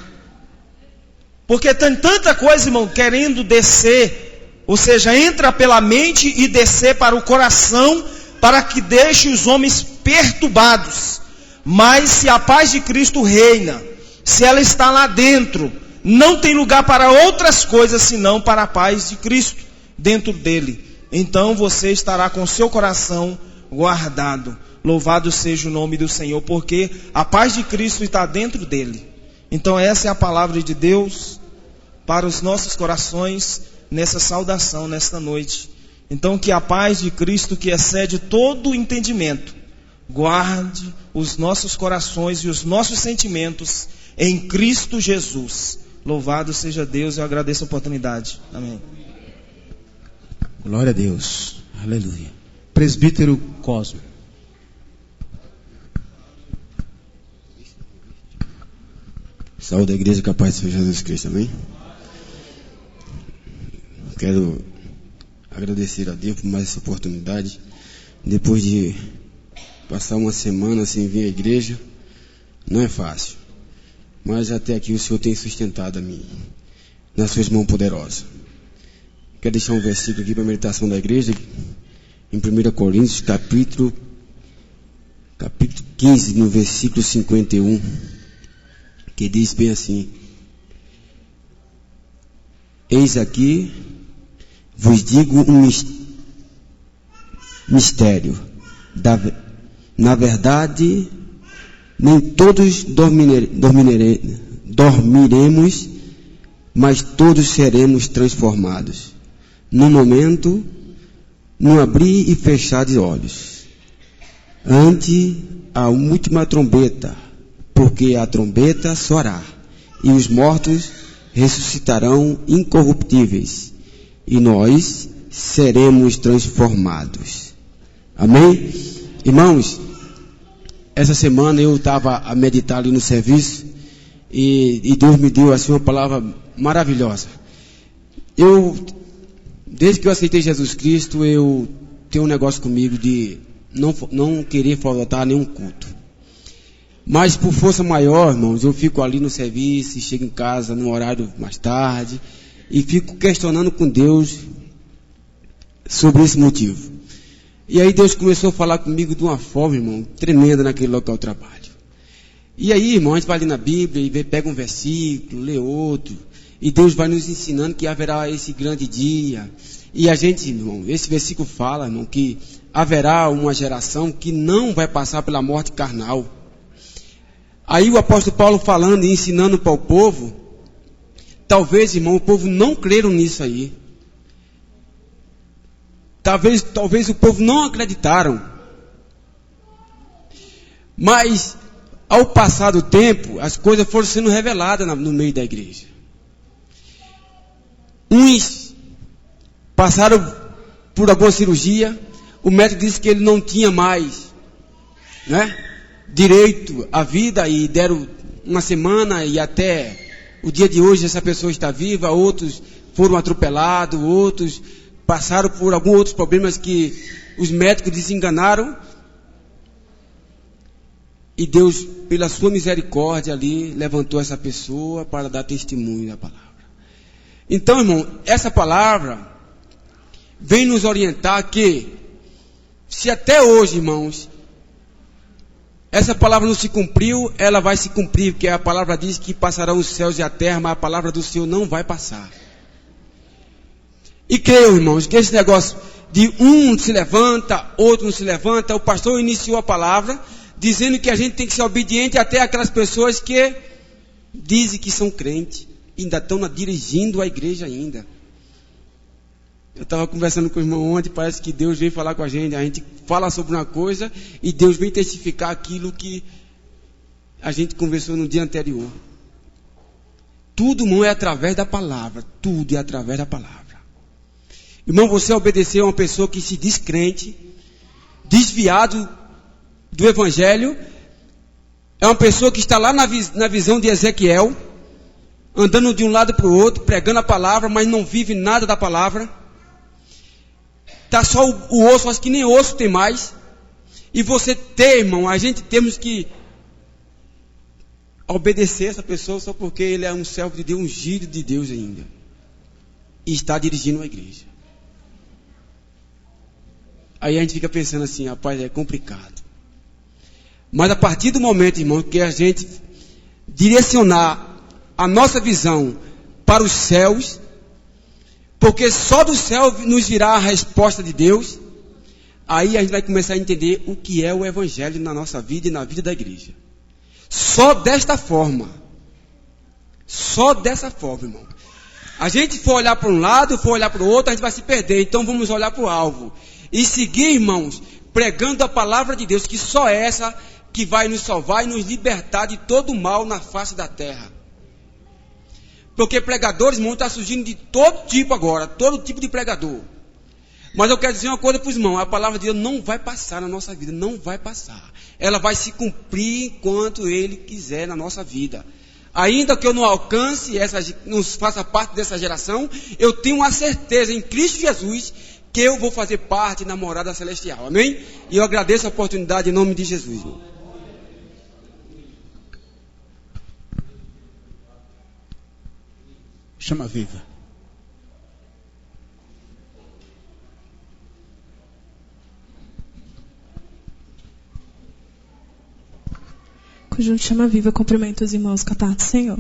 Porque tem tanta coisa, irmão, querendo descer, ou seja, entra pela mente e descer para o coração, para que deixe os homens perturbados. Mas se a paz de Cristo reina, se ela está lá dentro, não tem lugar para outras coisas senão para a paz de Cristo dentro dele. Então você estará com seu coração guardado. Louvado seja o nome do Senhor, porque a paz de Cristo está dentro dele. Então essa é a palavra de Deus para os nossos corações nessa saudação, nesta noite. Então que a paz de Cristo, que excede todo o entendimento, guarde os nossos corações e os nossos sentimentos em Cristo Jesus. Louvado seja Deus, eu agradeço a oportunidade. Amém. Glória a Deus. Aleluia. Presbítero Cosmo. Saúde da igreja, capaz de ser Jesus Cristo, amém? Quero agradecer a Deus por mais essa oportunidade. Depois de passar uma semana sem vir à igreja, não é fácil. Mas até aqui o Senhor tem sustentado a mim, nas suas mãos poderosas. Quero deixar um versículo aqui para a meditação da igreja, em 1 Coríntios, capítulo capítulo 15, no versículo 51, que diz bem assim: eis aqui, vos digo um mistério. Na verdade, nem todos dormiremos, mas todos seremos transformados. No momento, no abrir e fechar de olhos, ante a última trombeta, porque a trombeta soará, e os mortos ressuscitarão incorruptíveis, e nós seremos transformados. Amém? Irmãos, essa semana eu estava a meditar ali no serviço, e Deus me deu assim uma palavra maravilhosa. Desde que eu aceitei Jesus Cristo, eu tenho um negócio comigo de não querer faltar nenhum culto. Mas por força maior, irmãos, eu fico ali no serviço, chego em casa num horário mais tarde, e fico questionando com Deus sobre esse motivo. E aí Deus começou a falar comigo de uma forma, irmão, tremenda naquele local de trabalho. E aí, irmão, a gente vai ali na Bíblia e pega um versículo, lê outro, e Deus vai nos ensinando que haverá esse grande dia. E a gente, irmão, esse versículo fala, irmão, que haverá uma geração que não vai passar pela morte carnal. Aí o apóstolo Paulo falando e ensinando para o povo, talvez, irmão, o povo não creram nisso aí. Talvez o povo não acreditaram. Mas, ao passar do tempo, as coisas foram sendo reveladas no meio da igreja. Uns passaram por alguma cirurgia, o médico disse que ele não tinha mais, direito à vida, e deram uma semana e até o dia de hoje essa pessoa está viva. Outros foram atropelados, outros passaram por alguns outros problemas que os médicos desenganaram, e Deus, pela sua misericórdia ali, levantou essa pessoa para dar testemunho da palavra. Então, irmão, essa palavra vem nos orientar que, se até hoje, irmãos, essa palavra não se cumpriu, ela vai se cumprir, porque a palavra diz que passarão os céus e a terra, mas a palavra do Senhor não vai passar. E creio, irmãos, que esse negócio de um se levanta, outro não se levanta, o pastor iniciou a palavra dizendo que a gente tem que ser obediente até aquelas pessoas que dizem que são crentes, ainda estão dirigindo a igreja ainda. Eu estava conversando com o irmão ontem, parece que Deus veio falar com a gente fala sobre uma coisa e Deus vem testificar aquilo que a gente conversou no dia anterior. Tudo, irmão, é através da palavra, tudo é através da palavra. Irmão, você obedecer a uma pessoa que se diz crente, desviado do evangelho, é uma pessoa que está lá na visão de Ezequiel, andando de um lado para o outro, pregando a palavra, mas não vive nada da palavra. Está só o osso, acho que nem osso tem mais. E você irmão, a gente temos que obedecer essa pessoa só porque ele é um servo de Deus, ungido de Deus ainda, e está dirigindo uma igreja. Aí a gente fica pensando assim, rapaz, é complicado. Mas a partir do momento, irmão, que a gente direcionar a nossa visão para os céus, porque só do céu nos virá a resposta de Deus, aí a gente vai começar a entender o que é o evangelho na nossa vida e na vida da igreja. Só desta forma. Só dessa forma, irmão. A gente for olhar para um lado, for olhar para o outro, a gente vai se perder. Então vamos olhar para o alvo. E seguir, irmãos, pregando a palavra de Deus, que só é essa que vai nos salvar e nos libertar de todo o mal na face da terra. Porque pregadores, irmão, está surgindo de todo tipo agora, todo tipo de pregador. Mas eu quero dizer uma coisa para os irmãos, a palavra de Deus não vai passar na nossa vida, não vai passar. Ela vai se cumprir enquanto Ele quiser na nossa vida. Ainda que eu não alcance, não faça parte dessa geração, eu tenho uma certeza em Cristo Jesus que eu vou fazer parte da morada celestial. Amém? E eu agradeço a oportunidade em nome de Jesus, irmão. Chama viva. Conjunto Chama Viva, cumprimento os irmãos com a paz do Senhor.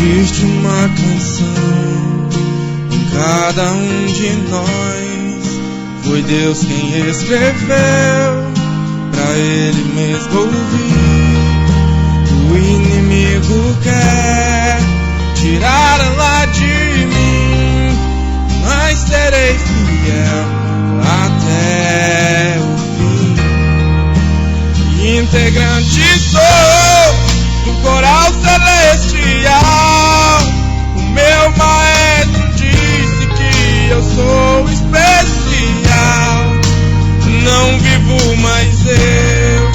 Existe uma canção em cada um de nós. Foi Deus quem escreveu pra Ele mesmo ouvir. O inimigo quer tirar ela de mim, mas serei fiel até o fim. Integrante sou do coral celestial. O meu maestro disse que eu sou especial. Não vivo mais eu,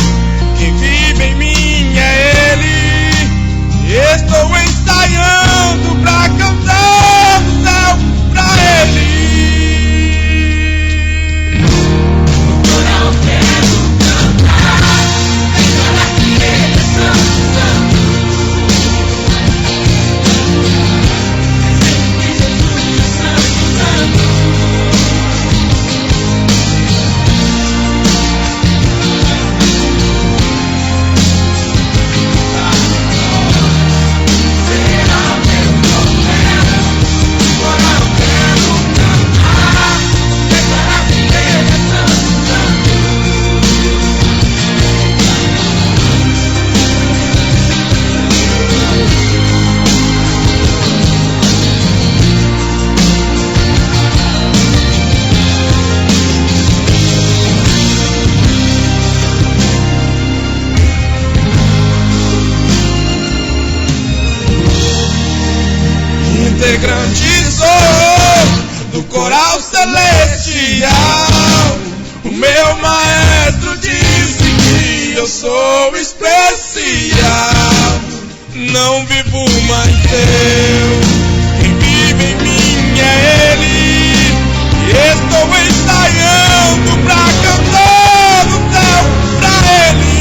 quem vive em mim é Ele. Estou ensaiando pra cantar no céu pra Ele. No coral quero cantar, declarar que Ele é santo, santo. Integrante sou do coral celestial. O meu maestro disse que eu sou especial. Não vivo mais eu, quem vive em mim é Ele. Estou ensaiando pra cantar no céu pra Ele.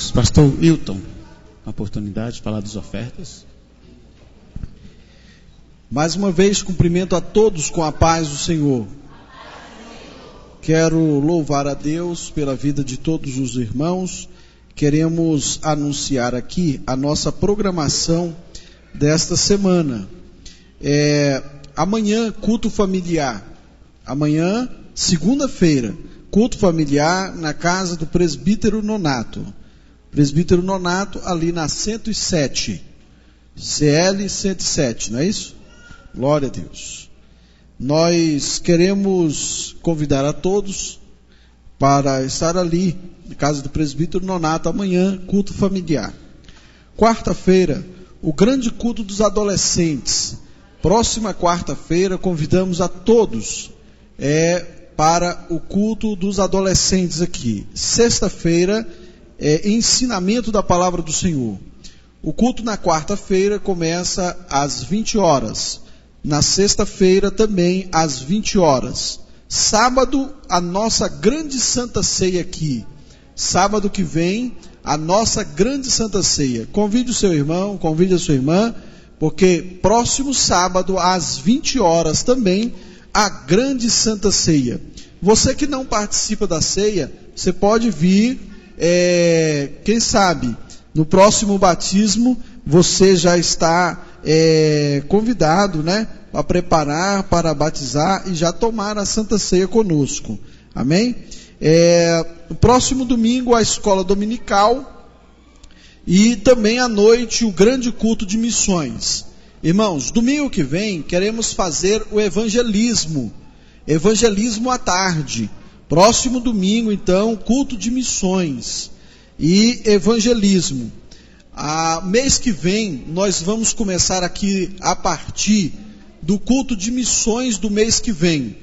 Deus. Pastor Hilton, a oportunidade de falar das ofertas. Mais uma vez, cumprimento a todos com a paz do Senhor. Quero louvar a Deus pela vida de todos os irmãos. Queremos anunciar aqui a nossa programação desta semana. Amanhã, culto familiar. Amanhã, segunda-feira, culto familiar na casa do presbítero Nonato. Presbítero Nonato ali na 107. CL 107, não é isso? Glória a Deus. Nós queremos convidar a todos para estar ali, na casa do presbítero Nonato, amanhã, culto familiar. Quarta-feira, o grande culto dos adolescentes. Próxima quarta-feira, convidamos a todos para o culto dos adolescentes aqui. Sexta-feira, ensinamento da palavra do Senhor. O culto na quarta-feira começa às 20 horas. Na sexta-feira também às 20 horas. Sábado, a nossa grande Santa Ceia aqui. Sábado que vem, a nossa grande Santa Ceia. Convide o seu irmão, convide a sua irmã, porque próximo sábado, às 20 horas também, a grande Santa Ceia. Você que não participa da ceia, você pode vir, quem sabe, no próximo batismo, você já está convidado, né, a preparar para batizar e já tomar a Santa Ceia conosco. Amém? No próximo domingo, a escola dominical e também à noite o grande culto de missões. Irmãos, domingo que vem queremos fazer o evangelismo à tarde. Próximo domingo, então, culto de missões e evangelismo. Mês que vem, nós vamos começar aqui a partir do culto de missões do mês que vem.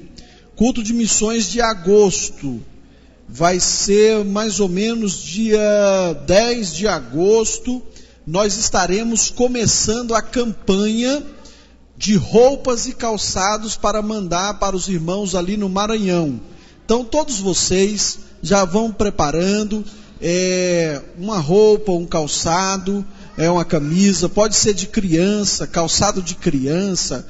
Culto de missões de agosto. Vai ser mais ou menos dia 10 de agosto. Nós estaremos começando a campanha de roupas e calçados para mandar para os irmãos ali no Maranhão. Então, todos vocês já vão preparando uma roupa, um calçado, uma camisa, pode ser de criança, calçado de criança,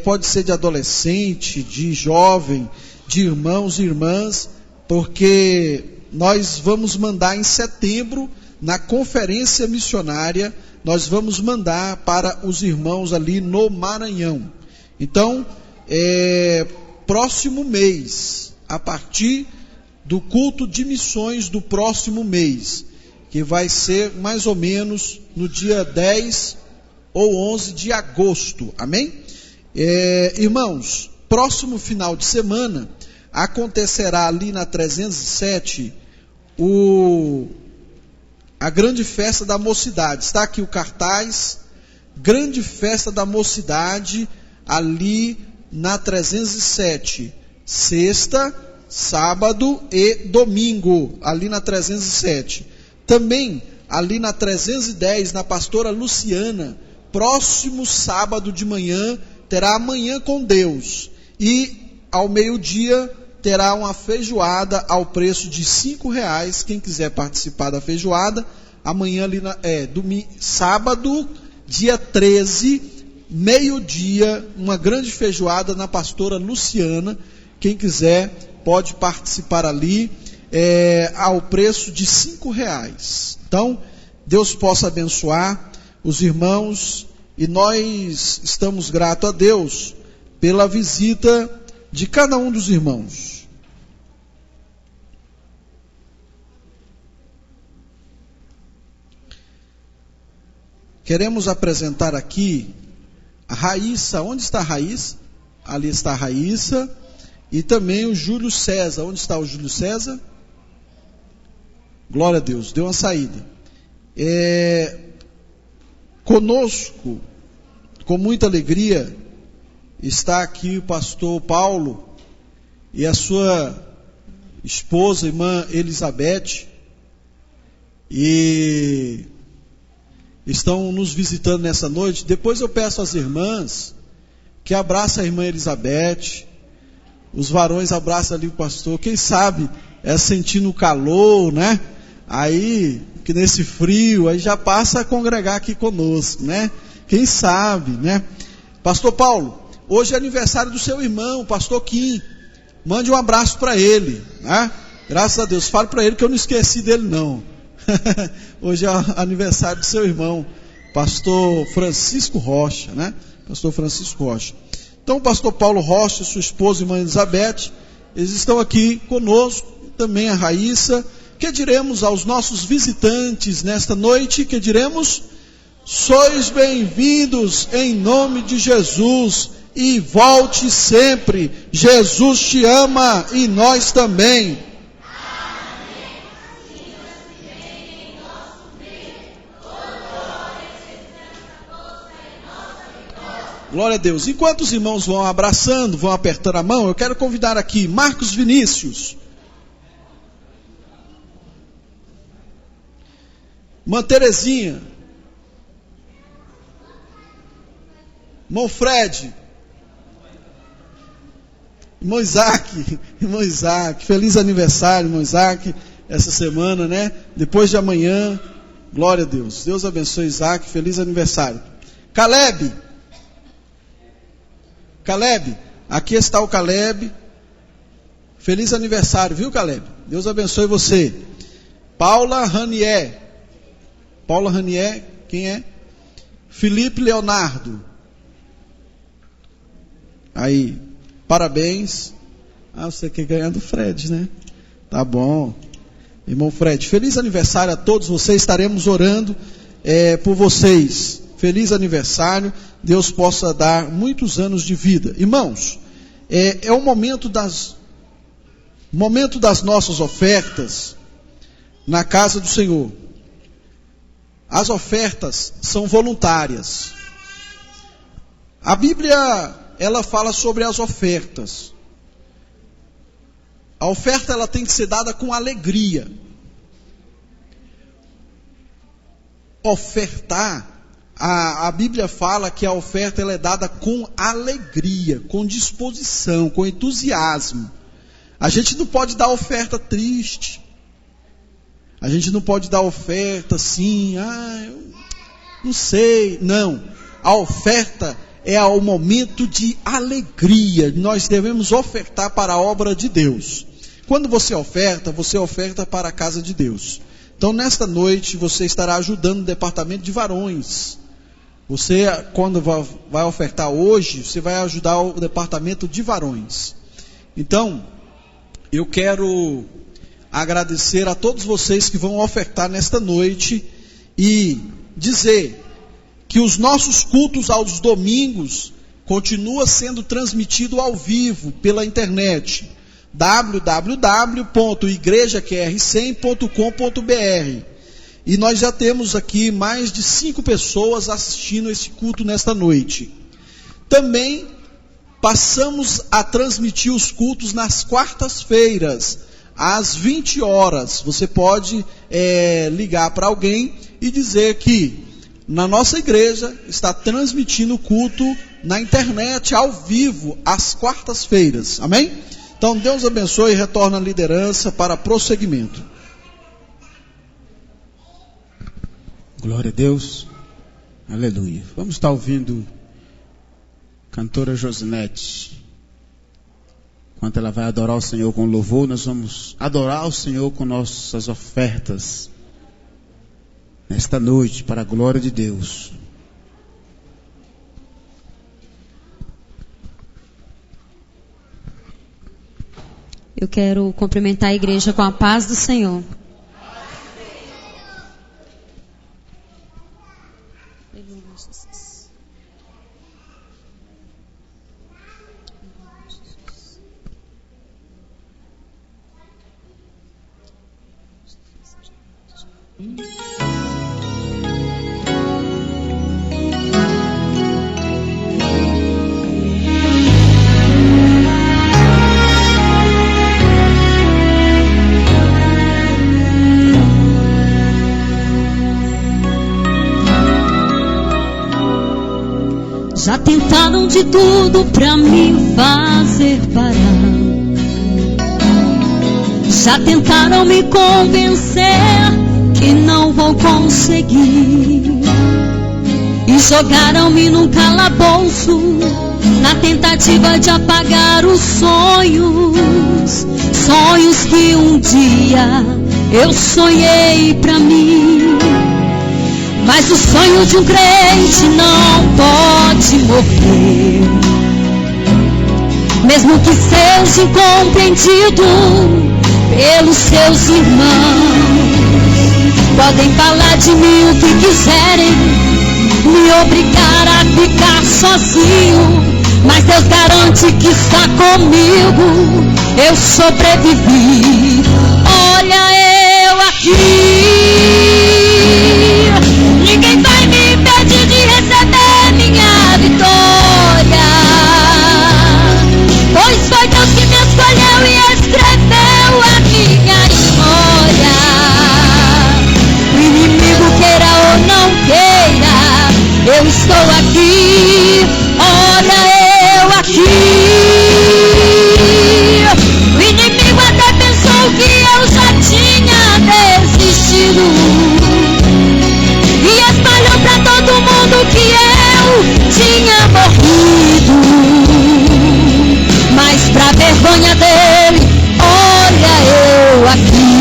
pode ser de adolescente, de jovem, de irmãos e irmãs, porque nós vamos mandar em setembro, na conferência missionária, nós vamos mandar para os irmãos ali no Maranhão. Então, próximo mês, a partir do culto de missões do próximo mês, que vai ser mais ou menos no dia 10 ou 11 de agosto, amém? Irmãos, próximo final de semana, acontecerá ali na 307, a grande festa da mocidade. Está aqui o cartaz, grande festa da mocidade, ali na 307, sexta, sábado e domingo, ali na 307. Também, ali na 310, na pastora Luciana, próximo sábado de manhã, terá a Manhã com Deus. E, ao meio-dia, terá uma feijoada ao preço de R$5. Quem quiser participar da feijoada, amanhã, ali sábado, dia 13, meio-dia, uma grande feijoada na pastora Luciana. Quem quiser pode participar ali, ao preço de R$5. Então, Deus possa abençoar os irmãos, e nós estamos gratos a Deus pela visita de cada um dos irmãos. Queremos apresentar aqui a Raíssa. Onde está a Raíssa? Ali está a Raíssa. E também o Júlio César. Onde está o Júlio César? Glória a Deus, deu uma saída. Conosco, com muita alegria, está aqui o pastor Paulo e a sua esposa, irmã Elizabeth, e estão nos visitando nessa noite. Depois eu peço às irmãs que abraçem a irmã Elizabeth, os varões abraçam ali o pastor, quem sabe sentindo o calor, né? Aí, que nesse frio, aí já passa a congregar aqui conosco, né? Quem sabe, né? Pastor Paulo, hoje é aniversário do seu irmão, pastor Kim. Mande um abraço para ele, né? Graças a Deus. Fale para ele que eu não esqueci dele, não. Hoje é aniversário do seu irmão, pastor Francisco Rocha, né? Pastor Francisco Rocha. Então, o pastor Paulo Rocha, sua esposa, irmã Elizabeth, eles estão aqui conosco, também a Raíssa. Que diremos aos nossos visitantes nesta noite? Que diremos? Sois bem-vindos em nome de Jesus e volte sempre. Jesus te ama e nós também. Glória a Deus. Enquanto os irmãos vão abraçando, vão apertando a mão, eu quero convidar aqui Marcos Vinícius, irmã Terezinha, irmão Fred, irmão Isaac, feliz aniversário, irmão Isaac, essa semana, né? Depois de amanhã, glória a Deus. Deus abençoe Isaac, feliz aniversário. Caleb, aqui está o Caleb, feliz aniversário, viu, Caleb? Deus abençoe você. Paula Ranier, quem é? Felipe Leonardo, aí, parabéns. Você quer ganhar do Fred, né? Tá bom, irmão Fred, feliz aniversário a todos vocês, estaremos orando por vocês. Feliz aniversário, Deus possa dar muitos anos de vida. Irmãos, é o momento das nossas ofertas na casa do Senhor. As ofertas são voluntárias. A Bíblia, ela fala sobre as ofertas. A oferta, ela tem que ser dada com alegria. Ofertar, a Bíblia fala que a oferta ela é dada com alegria, com disposição, com entusiasmo. A gente não pode dar oferta triste. A gente não pode dar oferta assim, eu não sei. Não, a oferta é o momento de alegria. Nós devemos ofertar para a obra de Deus. Quando você oferta para a casa de Deus. Então, nesta noite, você estará ajudando o departamento de varões. Você, quando vai ofertar hoje, você vai ajudar o departamento de varões. Então, eu quero agradecer a todos vocês que vão ofertar nesta noite e dizer que os nossos cultos aos domingos continuam sendo transmitidos ao vivo pela internet, www.igrejaQR100.com.br. E nós já temos aqui mais de 5 pessoas assistindo esse culto nesta noite. Também passamos a transmitir os cultos nas quartas-feiras, às 20 horas. Você pode ligar para alguém e dizer que na nossa igreja está transmitindo o culto na internet, ao vivo, às quartas-feiras. Amém? Então Deus abençoe e retorna a liderança para prosseguimento. Glória a Deus, aleluia. Vamos estar ouvindo cantora Josinete. Enquanto ela vai adorar o Senhor com louvor, nós vamos adorar o Senhor com nossas ofertas nesta noite, para a glória de Deus. Eu quero cumprimentar a igreja com a paz do Senhor. Já tentaram de tudo pra me fazer parar. Já tentaram me convencer que não vou conseguir. E jogaram-me num calabouço, na tentativa de apagar os sonhos. Sonhos que um dia eu sonhei pra mim. Mas o sonho de um crente não pode morrer, mesmo que seja incompreendido pelos seus irmãos. Podem falar de mim o que quiserem, me obrigar a ficar sozinho, mas Deus garante que está comigo. Eu sobrevivi. Olha eu aqui. Ninguém vai me impedir de receber minha vitória, pois foi Deus que me escolheu e escreveu a minha história. O inimigo queira ou não queira, eu estou aqui. Olha eu aqui. O inimigo até pensou que eu já tinha desistido e espalhou pra todo mundo que eu tinha morrido. Mas pra vergonha dele, olha eu aqui.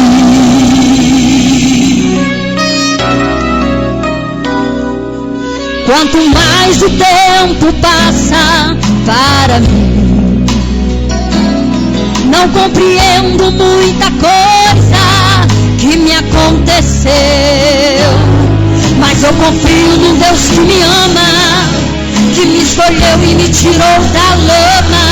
Quanto mais o tempo passa para mim, não compreendo muita coisa que me aconteceu, mas eu confio num Deus que me ama, que me escolheu e me tirou da lama.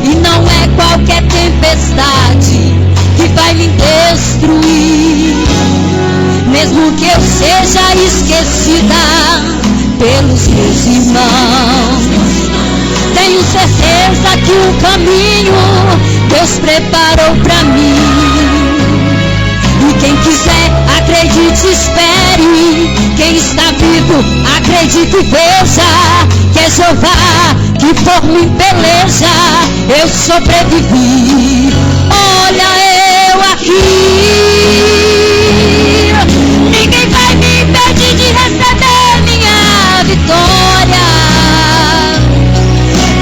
E não é qualquer tempestade que vai me destruir, mesmo que eu seja esquecida pelos meus irmãos. Tenho certeza que o caminho Deus preparou pra mim. E quem quiser, acredite, espere. Quem está vivo, acredite e veja que é Jeová que por mim peleja. Eu sobrevivi. Olha eu aqui. Ninguém vai me impedir de receber minha vitória,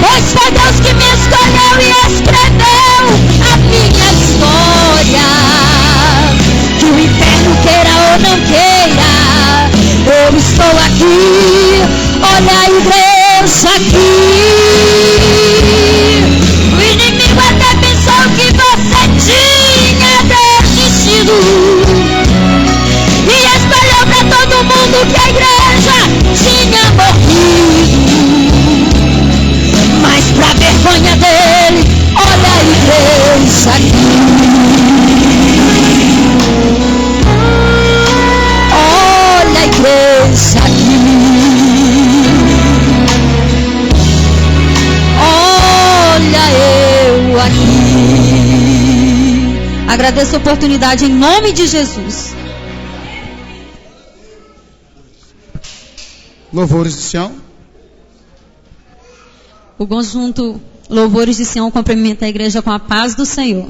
pois foi Deus que me escolheu e escreveu a minha história. Que o inferno queira ou não queira, eu estou aqui. Olha a igreja aqui. O inimigo até pensou que você tinha desistido e espalhou pra todo mundo que a igreja tinha morrido. Mas pra vergonha dele, olha a igreja aqui. Olha a igreja aqui. Olha eu aqui. Agradeço a oportunidade em nome de Jesus. Louvores de Sião. O conjunto Louvores de Sião cumprimenta a igreja com a paz do Senhor.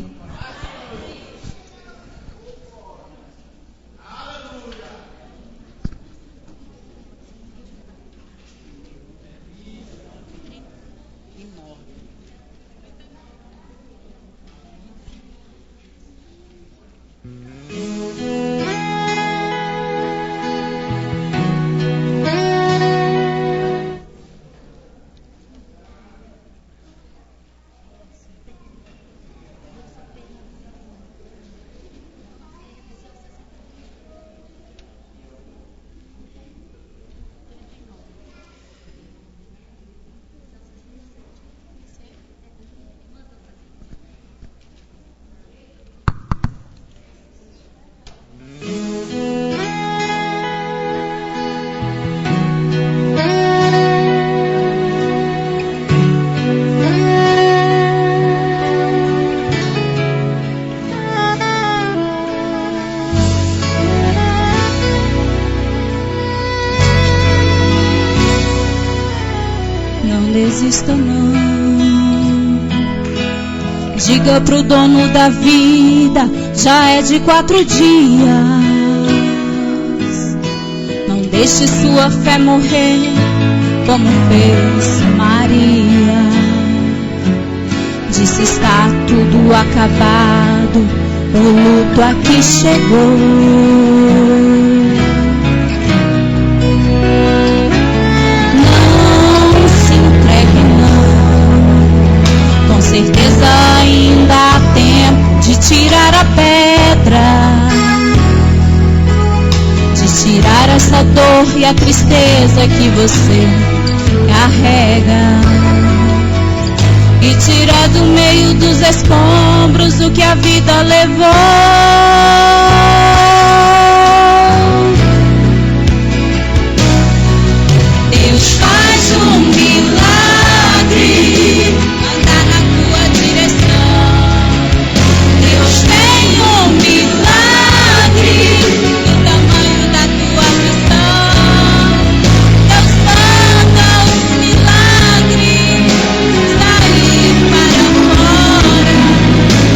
desista não. Diga pro dono da vida, já é de 4 dias. deixe sua fé morrer, como fez Maria. Disse está tudo acabado, o luto aqui chegou. Não se entregue não, com certeza ainda há tempo de tirar a pedra, de tirar essa dor e a tristeza que você carrega, e tirar do meio dos escombros o que a vida levou. Deus faz um milagre, anda na tua direção. Deus tem um milagre do tamanho da tua aflição. Deus manda um milagre sair para fora.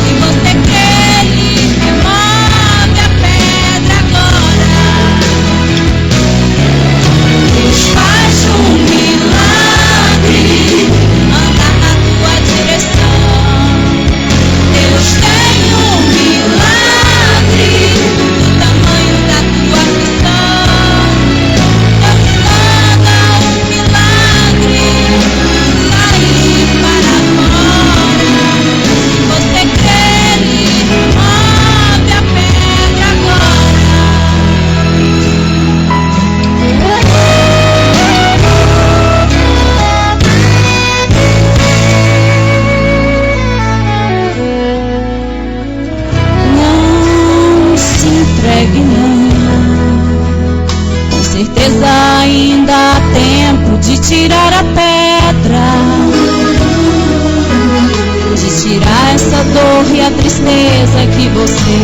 Se você crê, Ele remove a pedra agora. Deus faz um milagre, anda na tua direção. Deus tem um milagre do tamanho da tua aflição. Deus manda um milagre sair para fora. Se você crê, Ele remove a pedra agora. Não se entregue não, com certeza ainda há tempo de tirar a pedra, de tirar essa dor e a tristeza que você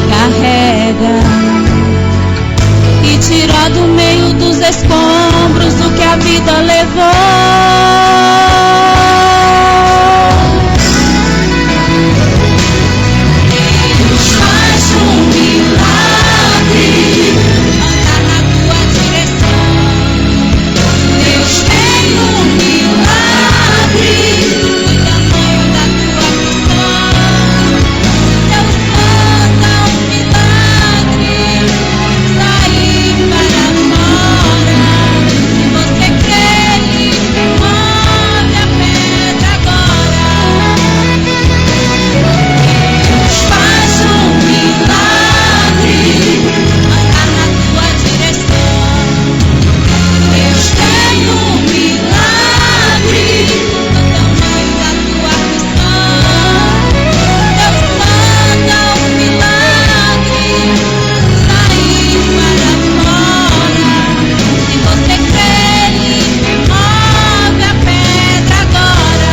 carrega, e tirar do meio dos escombros o que a vida levou. Deus faz um milagre, anda na tua direção. Deus tem um milagre do tamanho da tua aflição. Deus manda um milagre sair para fora. Se você crê, Ele remove a pedra agora. Deus faz um milagre, anda na tua direção. Deus tem um milagre do tamanho da tua aflição. Deus manda um milagre sair para fora. Se você crê, Ele remove a pedra agora.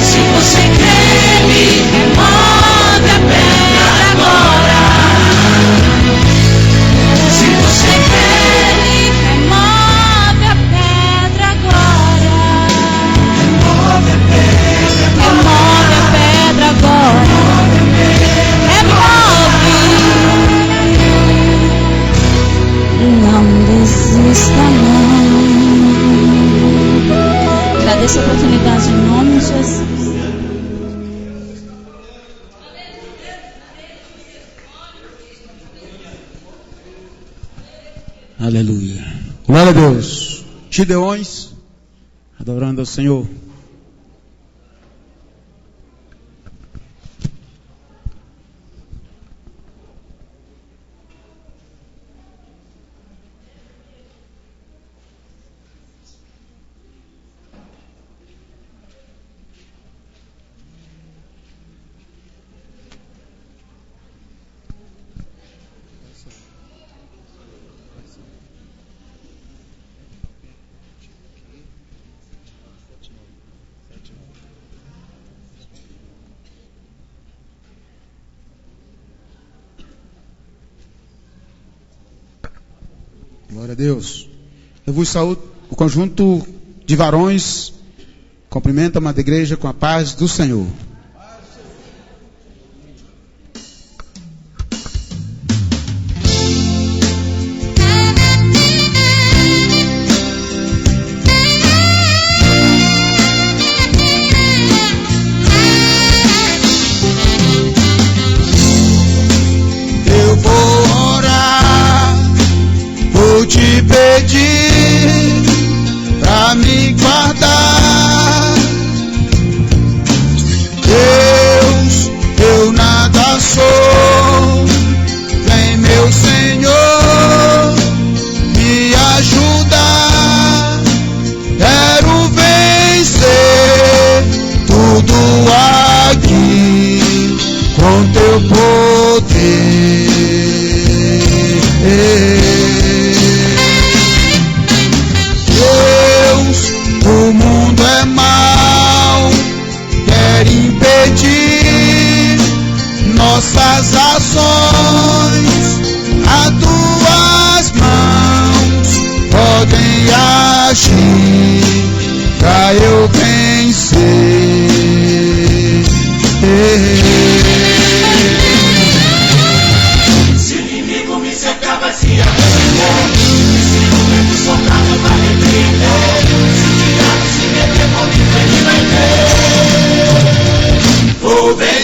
Se você crê, Ele remove a pedra agora. Se você crê, Ele remove a pedra agora. Remove a pedra agora. Remove. Não desista não. Agradeço a oportunidade em nome de Jesus. Aleluia. Glória a Deus. Gideões, adorando ao Senhor. Glória a Deus. Eu vos saúdo, o conjunto de varões, cumprimenta a amada igreja com a paz do Senhor.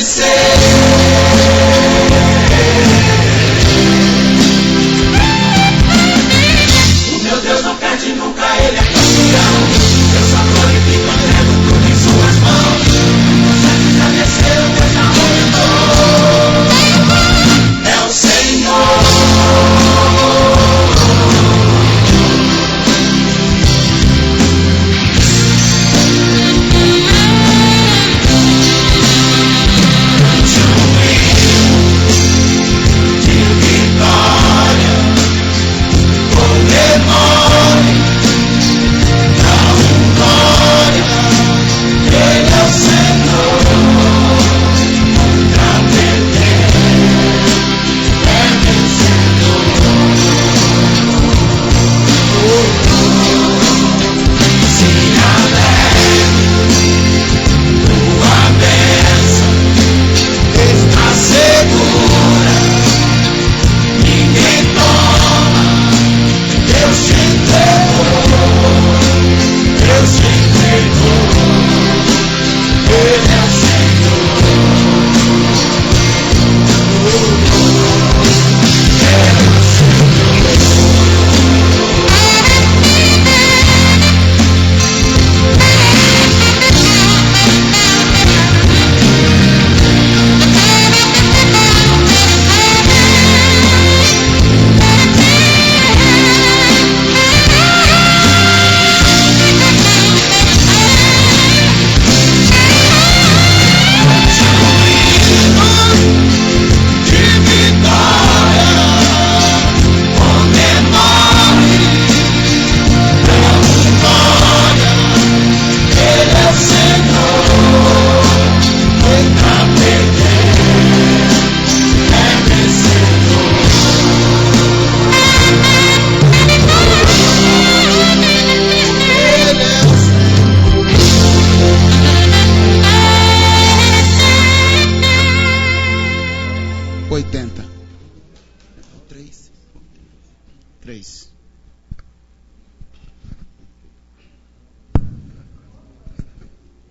O meu Deus não perde nunca, Ele é campeão. Eu só glorifico, entrego tudo em suas mãos. Já desceu, eu já aumentou. É o Senhor.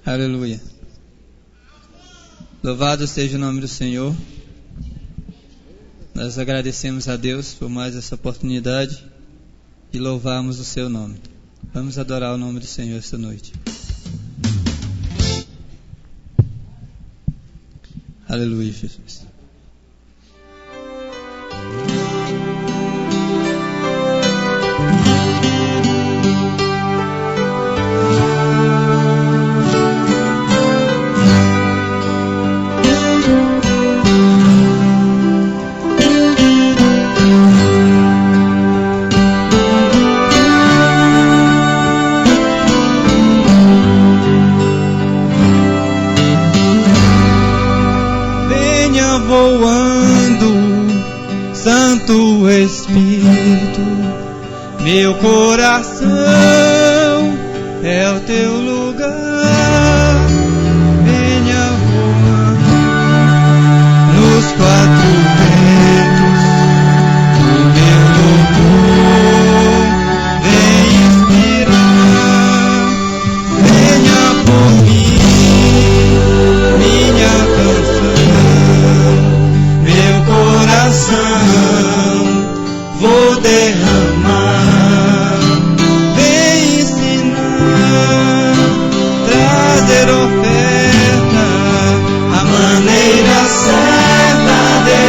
Aleluia. Louvado seja o nome do Senhor. Nós agradecemos a Deus por mais essa oportunidade e louvamos o seu nome. Vamos adorar o nome do Senhor esta noite. Aleluia, Jesus. Santo Espírito, meu coração é o teu lugar. Venha voando nos quatro ventos do meu louvor. Vem inspirar, venha por mim, minha canção, meu coração. Vou derramar, vem ensinar, trazer oferta, a maneira certa de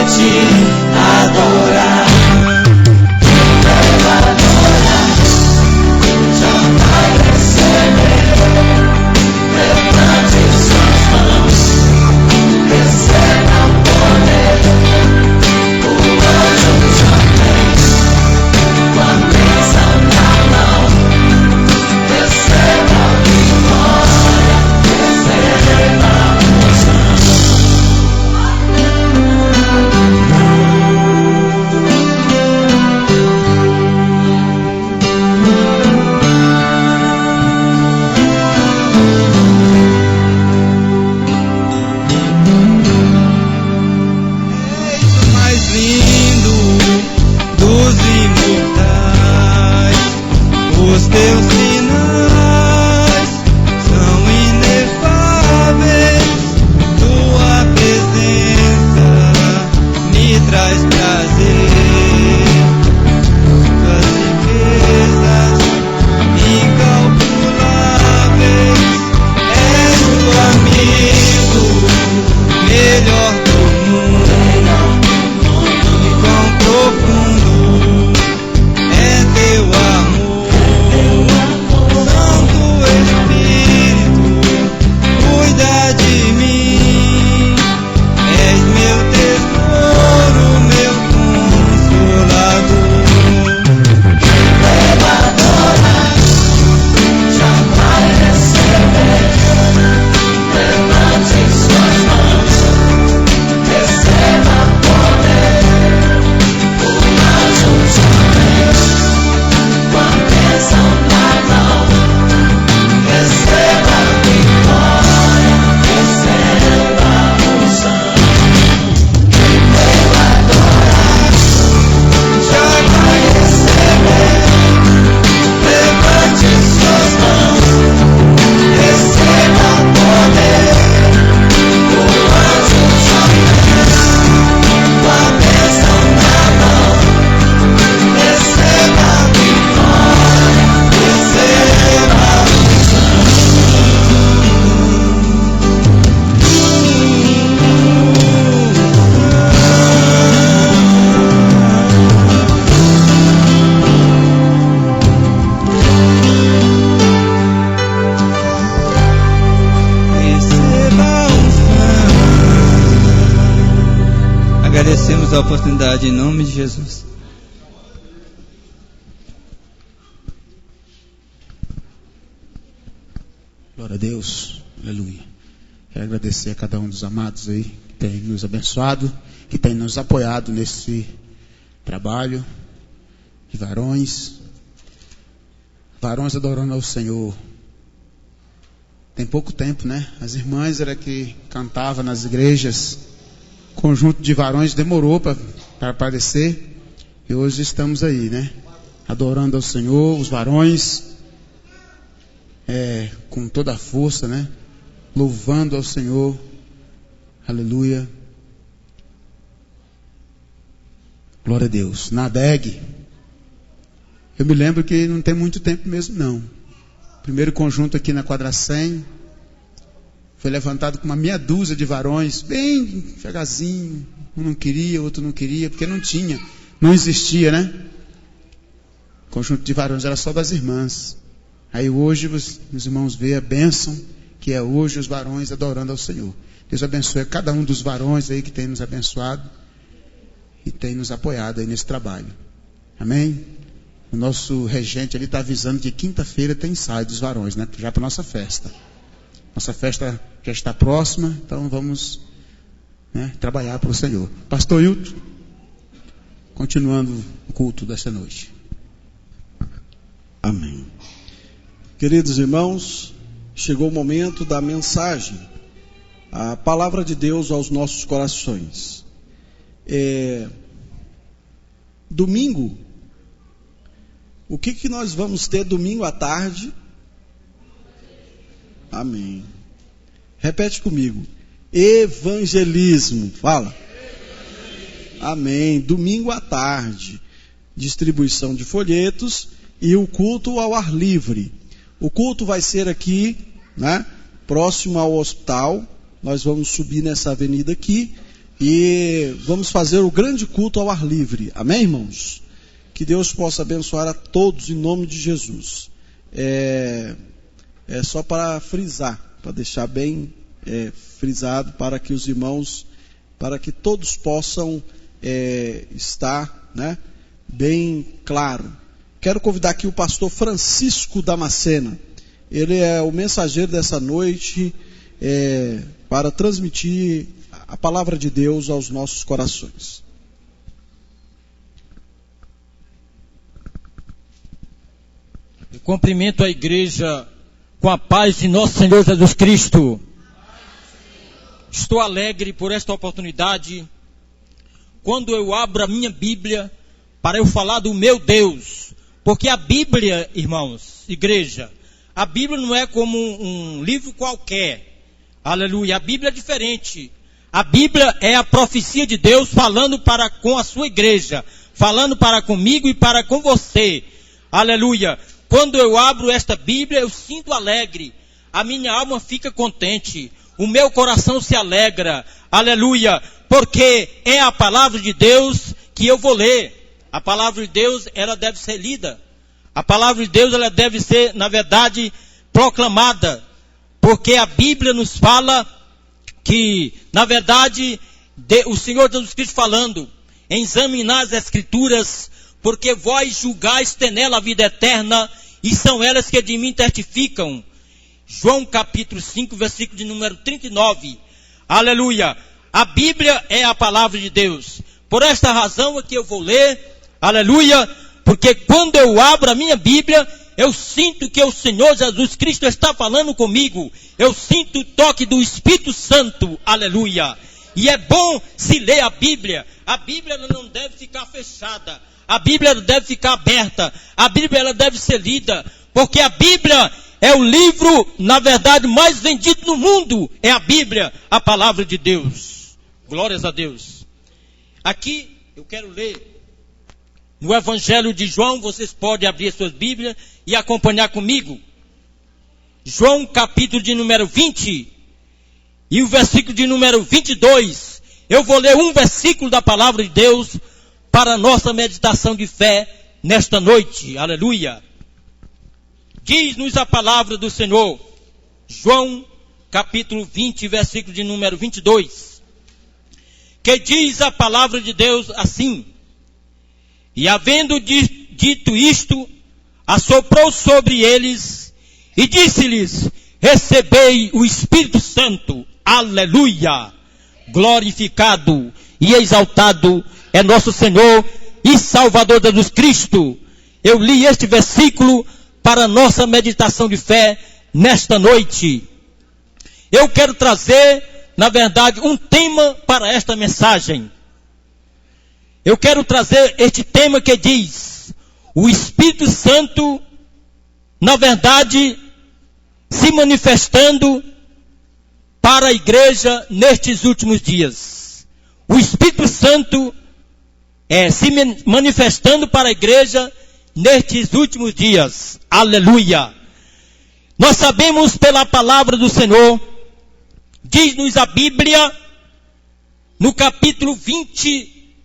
essa oportunidade em nome de Jesus. Glória a Deus, aleluia. Quero agradecer a cada um dos amados aí que tem nos abençoado, que tem nos apoiado nesse trabalho de varões adorando ao Senhor. Tem pouco tempo, né? As irmãs era que cantavam nas igrejas, conjunto de varões demorou para aparecer, e hoje estamos aí, né? Adorando ao Senhor, os varões, com toda a força, né? Louvando ao Senhor, aleluia, glória a Deus. Na ADEG, eu me lembro que não tem muito tempo mesmo, não. Primeiro conjunto aqui na quadra 100 foi levantado com uma meia dúzia de varões, bem devagarzinho. Um não queria, outro não queria, porque não existia, né? O conjunto de varões era só das irmãs. Aí hoje os irmãos veem a bênção que é hoje os varões adorando ao Senhor. Deus abençoe cada um dos varões aí que tem nos abençoado e tem nos apoiado aí nesse trabalho. Amém? O nosso regente ali está avisando que quinta-feira tem ensaio dos varões, né? Já para nossa festa. Nossa festa já está próxima, então vamos, né, trabalhar para o Senhor. Pastor Hilton, continuando o culto desta noite. Amém. Queridos irmãos, chegou o momento da mensagem, a palavra de Deus aos nossos corações. Domingo, o que nós vamos ter domingo à tarde? Amém. Repete comigo. Evangelismo. Fala. Amém. Domingo à tarde, distribuição de folhetos e o culto ao ar livre. O culto vai ser aqui, né, próximo ao hospital. Nós vamos subir nessa avenida aqui e vamos fazer o grande culto ao ar livre. Amém, irmãos? Que Deus possa abençoar a todos em nome de Jesus. É só para frisar, para deixar bem frisado, para que os irmãos, para que todos possam estar, né, bem claro. Quero convidar aqui o pastor Francisco Damascena. Ele é o mensageiro dessa noite para transmitir a palavra de Deus aos nossos corações. Eu cumprimento a igreja com a paz de nosso Senhor Jesus Cristo. Estou alegre por esta oportunidade, quando eu abro a minha Bíblia para eu falar do meu Deus. Porque a Bíblia, irmãos, igreja, a Bíblia não é como um livro qualquer. Aleluia, a Bíblia é diferente. A Bíblia é a profecia de Deus falando para com a sua igreja, falando para comigo e para com você. Aleluia. Quando eu abro esta Bíblia, eu sinto alegre. A minha alma fica contente. O meu coração se alegra. Aleluia. Porque é a palavra de Deus que eu vou ler. A palavra de Deus, ela deve ser lida. A palavra de Deus, ela deve ser, na verdade, proclamada. Porque a Bíblia nos fala que, na verdade, o Senhor Jesus Cristo falando, examinar as Escrituras, porque vós julgais ter nela a vida eterna, e são elas que de mim testificam. João capítulo 5, versículo de número 39. Aleluia. A Bíblia é a palavra de Deus. Por esta razão é que eu vou ler, aleluia, porque quando eu abro a minha Bíblia, eu sinto que o Senhor Jesus Cristo está falando comigo. Eu sinto o toque do Espírito Santo, aleluia. E é bom se ler a Bíblia. A Bíblia ela não deve ficar fechada. A Bíblia ela deve ficar aberta. A Bíblia ela deve ser lida. Porque a Bíblia é o livro, na verdade, mais vendido no mundo. É a Bíblia, a palavra de Deus. Glórias a Deus. Aqui eu quero ler no Evangelho de João. Vocês podem abrir suas Bíblias e acompanhar comigo. João capítulo de número 20 e o versículo de número 22. Eu vou ler um versículo da palavra de Deus para a nossa meditação de fé nesta noite. Aleluia. Diz-nos a palavra do Senhor. João capítulo 20, versículo de número 22. que diz a palavra de Deus assim: e havendo dito isto, assoprou sobre eles e disse-lhes: recebei o Espírito Santo. Aleluia! Glorificado e exaltado é nosso Senhor e Salvador Jesus Cristo. Eu li este versículo para nossa meditação de fé nesta noite. Eu quero trazer, na verdade, um tema para esta mensagem. Eu quero trazer este tema que diz: o Espírito Santo, na verdade, se manifestando para a igreja nestes últimos dias. O Espírito Santo se manifestando para a igreja nestes últimos dias. Aleluia! Nós sabemos pela palavra do Senhor, diz-nos a Bíblia, no capítulo 20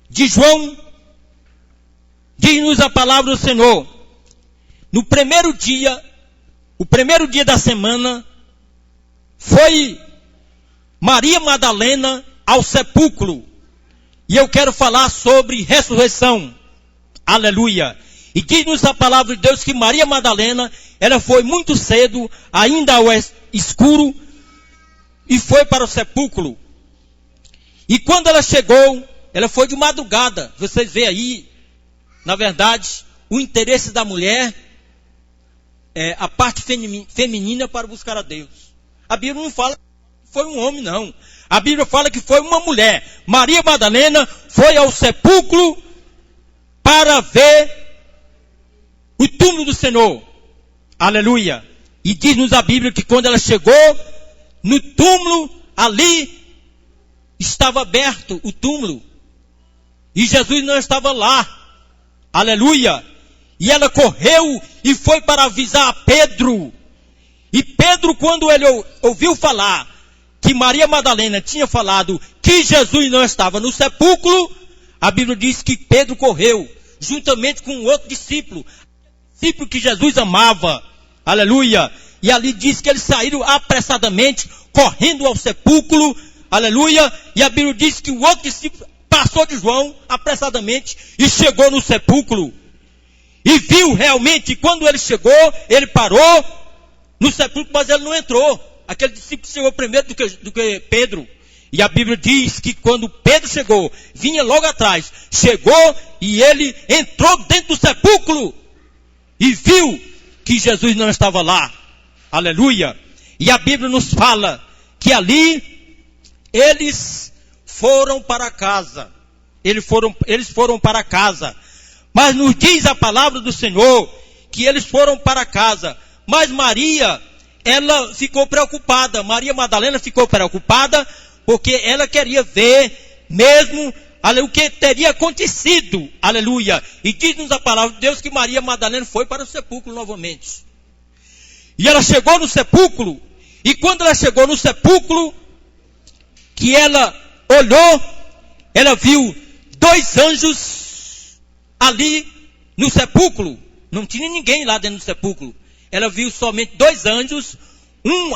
de João, diz-nos a palavra do Senhor, no primeiro dia da semana, foi Maria Madalena ao sepulcro. E eu quero falar sobre ressurreição. Aleluia! E diz-nos a palavra de Deus que Maria Madalena, ela foi muito cedo, ainda ao escuro, e foi para o sepulcro. E quando ela chegou, ela foi de madrugada. Vocês veem aí, na verdade, o interesse da mulher, a parte feminina para buscar a Deus. A Bíblia não fala que foi um homem, não. A Bíblia fala que foi uma mulher. Maria Madalena foi ao sepulcro para ver o túmulo do Senhor. Aleluia! E diz-nos a Bíblia que quando ela chegou no túmulo, ali estava aberto o túmulo. E Jesus não estava lá. Aleluia! E ela correu e foi para avisar a Pedro. E Pedro, quando ele ouviu falar que Maria Madalena tinha falado que Jesus não estava no sepulcro, a Bíblia diz que Pedro correu, juntamente com outro discípulo que Jesus amava. Aleluia! E ali diz que eles saíram apressadamente, correndo ao sepulcro. Aleluia! E a Bíblia diz que o outro discípulo passou de João apressadamente e chegou no sepulcro. E viu realmente, quando ele chegou, ele parou no sepulcro, mas ele não entrou. Aquele discípulo chegou primeiro do que Pedro. E a Bíblia diz que quando Pedro chegou, vinha logo atrás, chegou e ele entrou dentro do sepulcro e viu que Jesus não estava lá. Aleluia! E a Bíblia nos fala que ali eles foram para casa. Eles foram para casa. Mas nos diz a palavra do Senhor que eles foram para casa. Mas Maria, ela ficou preocupada. Maria Madalena ficou preocupada porque ela queria ver mesmo o que teria acontecido. Aleluia! E diz-nos a palavra de Deus que Maria Madalena foi para o sepulcro novamente. E ela chegou no sepulcro. E quando ela chegou no sepulcro, que ela olhou, ela viu 2 anjos ali no sepulcro. Não tinha ninguém lá dentro do sepulcro. Ela viu somente 2 anjos, um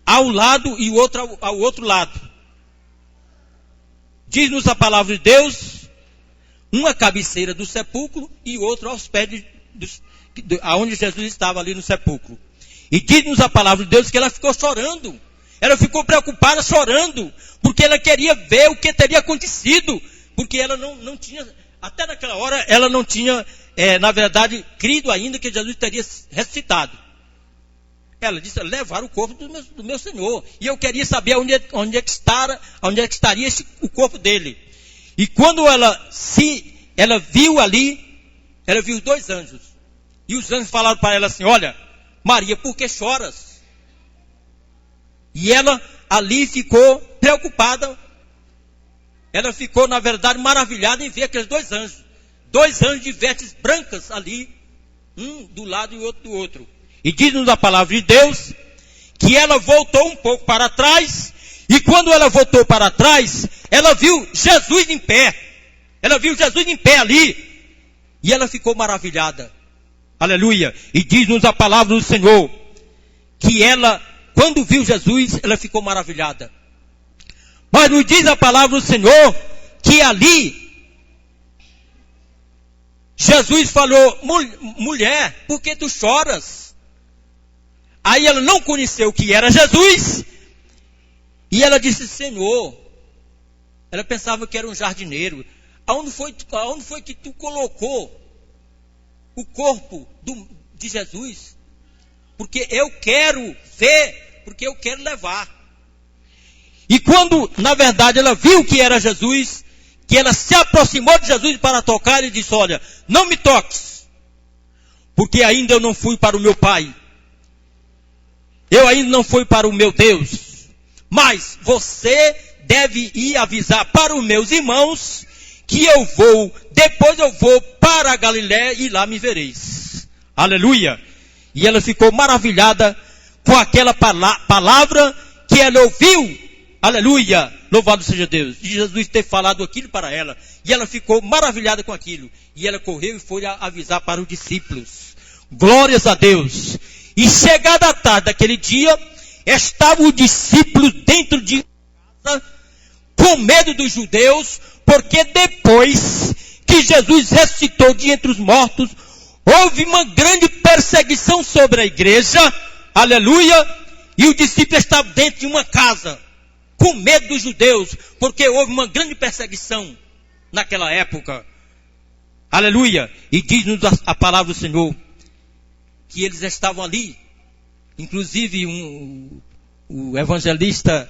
ao lado e o outro ao outro lado. Diz-nos a palavra de Deus, uma cabeceira do sepulcro e outro aos pés aonde Jesus estava ali no sepulcro. E diz-nos a palavra de Deus que ela ficou chorando. Ela ficou preocupada, chorando, porque ela queria ver o que teria acontecido. Porque ela não tinha, até naquela hora, ela não tinha, na verdade, crido ainda que Jesus teria ressuscitado. Ela disse: levaram o corpo do meu Senhor. E eu queria saber onde é que estaria o corpo dele. E quando ela viu ali, ela viu 2 anjos. E os anjos falaram para ela assim: olha, Maria, por que choras? E ela ali ficou preocupada. Ela ficou, na verdade, maravilhada em ver aqueles 2 anjos. 2 anjos de vestes brancas ali, um do lado e o outro do outro. E diz-nos a palavra de Deus que ela voltou um pouco para trás. E quando ela voltou para trás, ela viu Jesus em pé. Ela viu Jesus em pé ali. E ela ficou maravilhada. Aleluia. E diz-nos a palavra do Senhor que ela quando viu Jesus, ela ficou maravilhada. Mas nos diz a palavra do Senhor que ali Jesus falou: mulher, por que tu choras? Aí ela não conheceu que era Jesus. E ela disse: Senhor, ela pensava que era um jardineiro. Aonde foi que tu colocou o corpo de Jesus? Porque eu quero ver, porque eu quero levar. E quando, na verdade, ela viu que era Jesus, que ela se aproximou de Jesus para tocar, ele disse: olha, não me toques, porque ainda eu não fui para o meu Pai, eu ainda não fui para o meu Deus, mas você deve ir avisar para os meus irmãos que depois eu vou para a Galiléia e lá me vereis. Aleluia! E ela ficou maravilhada com aquela palavra que ela ouviu. Aleluia! Louvado seja Deus. E Jesus ter falado aquilo para ela. E ela ficou maravilhada com aquilo. E ela correu e foi avisar para os discípulos. Glórias a Deus. E chegada a tarde daquele dia, estavam os discípulos dentro de casa, com medo dos judeus, porque depois que Jesus ressuscitou de entre os mortos, houve uma grande perseguição sobre a igreja. Aleluia! E o discípulo estava dentro de uma casa, com medo dos judeus, porque houve uma grande perseguição naquela época. Aleluia! E diz-nos a palavra do Senhor que eles estavam ali. Inclusive o evangelista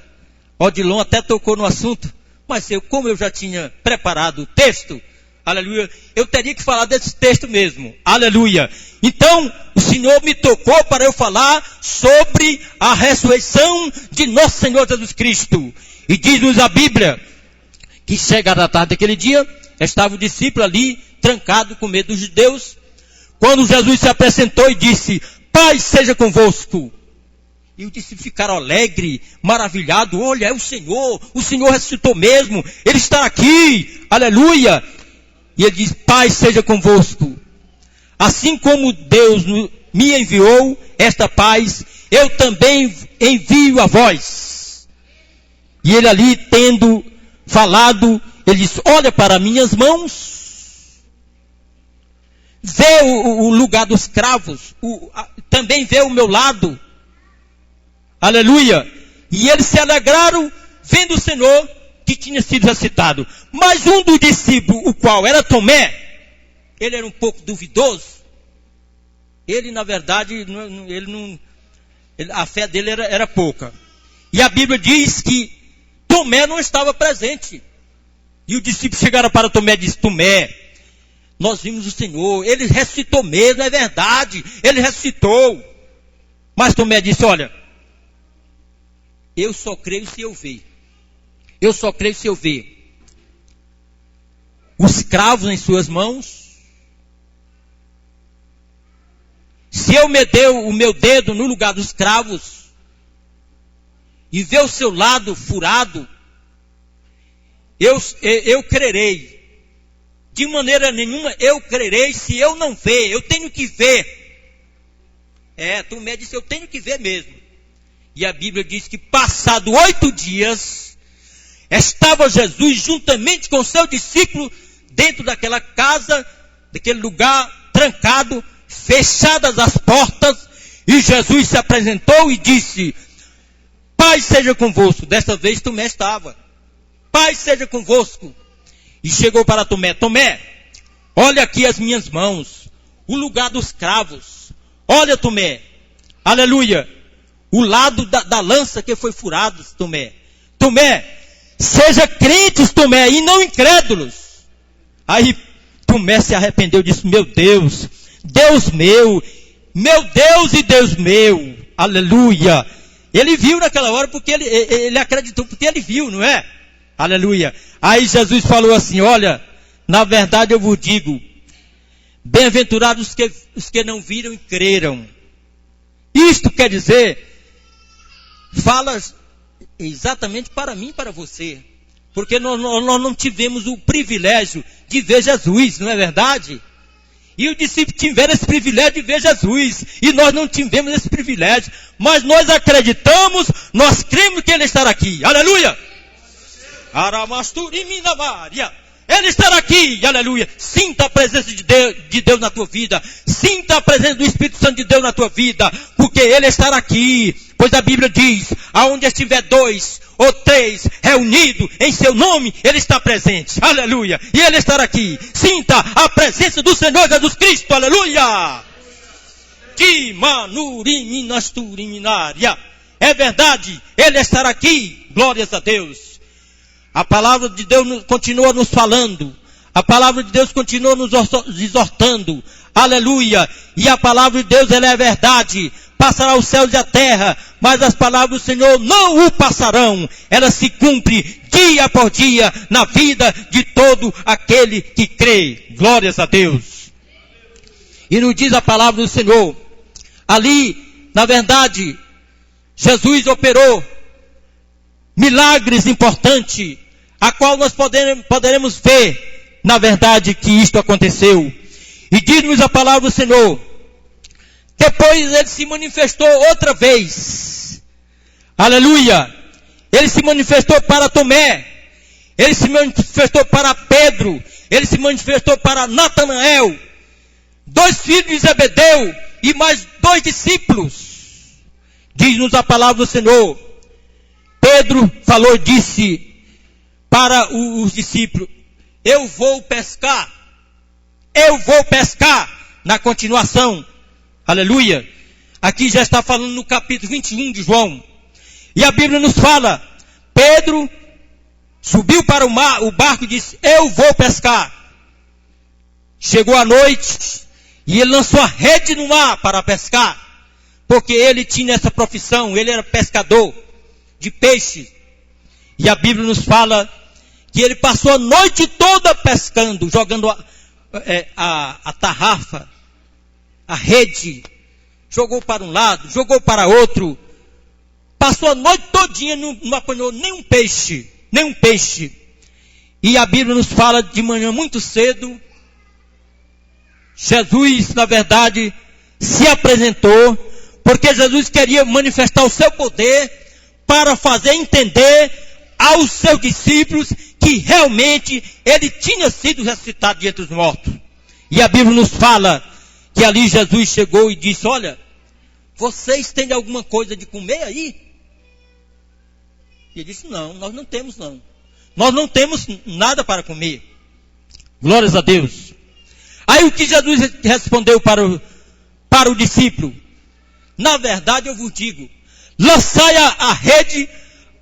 Odilon até tocou no assunto, mas como eu já tinha preparado o texto, aleluia, eu teria que falar desse texto mesmo. Aleluia! Então, o Senhor me tocou para eu falar sobre a ressurreição de nosso Senhor Jesus Cristo. E diz-nos a Bíblia que chegada a tarde daquele dia, estava o discípulo ali, trancado com medo dos judeus, quando Jesus se apresentou e disse: paz seja convosco. E os discípulos ficaram alegres, maravilhados. Olha, é o Senhor ressuscitou mesmo, Ele está aqui, aleluia. E ele diz: paz seja convosco. Assim como Deus me enviou esta paz, eu também envio a vós. E ele ali, tendo falado, ele diz: olha para minhas mãos, vê o lugar dos cravos, também vê o meu lado. Aleluia. E eles se alegraram vendo o Senhor que tinha sido ressuscitado. Mas um dos discípulos, o qual era Tomé, ele era um pouco duvidoso. Ele, na verdade, a fé dele era pouca. E a Bíblia diz que Tomé não estava presente. E os discípulos chegaram para Tomé e disseram: Tomé, nós vimos o Senhor, Ele ressuscitou mesmo, é verdade, Ele ressuscitou. Mas Tomé disse: olha, eu só creio se eu ver. Eu só creio se eu ver os cravos em suas mãos, se eu meter o meu dedo no lugar dos cravos e ver o seu lado furado, eu crerei. De maneira nenhuma eu crerei se eu não ver. Eu tenho que ver. Tomé disse: eu tenho que ver mesmo. E a Bíblia diz que passado 8 dias, estava Jesus juntamente com seu discípulo dentro daquela casa, daquele lugar trancado, fechadas as portas, e Jesus se apresentou e disse: paz seja convosco. Desta vez Tomé estava. Paz seja convosco. E chegou para Tomé: Tomé, olha aqui as minhas mãos, o lugar dos cravos. Olha, Tomé, aleluia, o lado da lança que foi furado, Tomé. Tomé, seja crentes, Tomé, e não incrédulos. Aí Tomé se arrependeu e disse: meu Deus, Deus meu Deus e Deus meu, aleluia. Ele viu naquela hora porque ele acreditou, porque ele viu, não é? Aleluia. Aí Jesus falou assim: olha, na verdade eu vos digo, bem-aventurados os que não viram e creram. Isto quer dizer, fala exatamente para mim e para você, porque nós não tivemos o privilégio de ver Jesus, não é verdade? E os discípulos tiveram esse privilégio de ver Jesus. E nós não tivemos esse privilégio. Mas nós acreditamos, nós cremos que Ele estará aqui. Aleluia! Aramasturimina Maria. Ele estará aqui, aleluia. Sinta a presença de Deus na tua vida. Sinta a presença do Espírito Santo de Deus na tua vida. Porque Ele estará aqui. Pois a Bíblia diz, aonde estiver 2 ou 3 reunidos em seu nome, Ele está presente. Aleluia. E Ele estará aqui. Sinta a presença do Senhor Jesus Cristo. Aleluia. É verdade. Ele estará aqui. Glórias a Deus. A palavra de Deus continua nos falando. A palavra de Deus continua nos exortando. Aleluia. E a palavra de Deus, ela é verdade. Passará os céus e a terra, mas as palavras do Senhor não o passarão. Ela se cumpre dia por dia na vida de todo aquele que crê. Glórias a Deus. E nos diz a palavra do Senhor. Ali, na verdade, Jesus operou milagres importantes, a qual nós poderemos ver, na verdade, que isto aconteceu. E diz-nos a palavra do Senhor. Depois Ele se manifestou outra vez. Aleluia. Ele se manifestou para Tomé. Ele se manifestou para Pedro. Ele se manifestou para Natanael. 2 filhos de Zebedeu e mais 2 discípulos. Diz-nos a palavra do Senhor. Pedro falou e disse para os discípulos: eu vou pescar. Eu vou pescar. Na continuação. Aleluia. Aqui já está falando no capítulo 21 de João. E a Bíblia nos fala. Pedro subiu para o barco e disse: eu vou pescar. Chegou a noite e ele lançou a rede no mar para pescar. Porque ele tinha essa profissão. Ele era pescador de peixe. E a Bíblia nos fala que ele passou a noite toda pescando, jogando a tarrafa, a rede, jogou para um lado, jogou para outro, passou a noite todinha, não apanhou nenhum peixe, e a Bíblia nos fala de manhã muito cedo, Jesus, na verdade, se apresentou, porque Jesus queria manifestar o seu poder, para fazer entender aos seus discípulos, que realmente ele tinha sido ressuscitado de entre os mortos, e a Bíblia nos fala, que ali Jesus chegou e disse: olha, vocês têm alguma coisa de comer aí? E ele disse: não, nós não temos não. Nós não temos nada para comer. Glórias a Deus. Aí o que Jesus respondeu para o discípulo? Na verdade eu vos digo, lançai a rede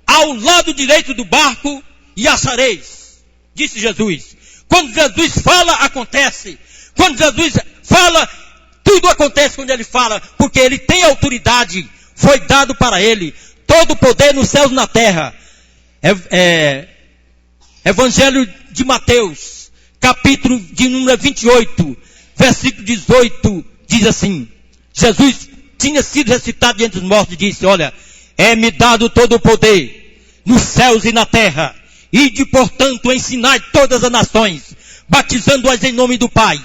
ao lado direito do barco e achareis. Disse Jesus. Quando Jesus fala, acontece. Quando Jesus fala, tudo acontece quando Ele fala, porque Ele tem autoridade, foi dado para Ele, todo o poder nos céus e na terra. Evangelho de Mateus, capítulo de número 28, versículo 18, diz assim, Jesus tinha sido ressuscitado diante dos mortos e disse: olha, é-me dado todo o poder, nos céus e na terra, ide portanto ensinai todas as nações, batizando-as em nome do Pai,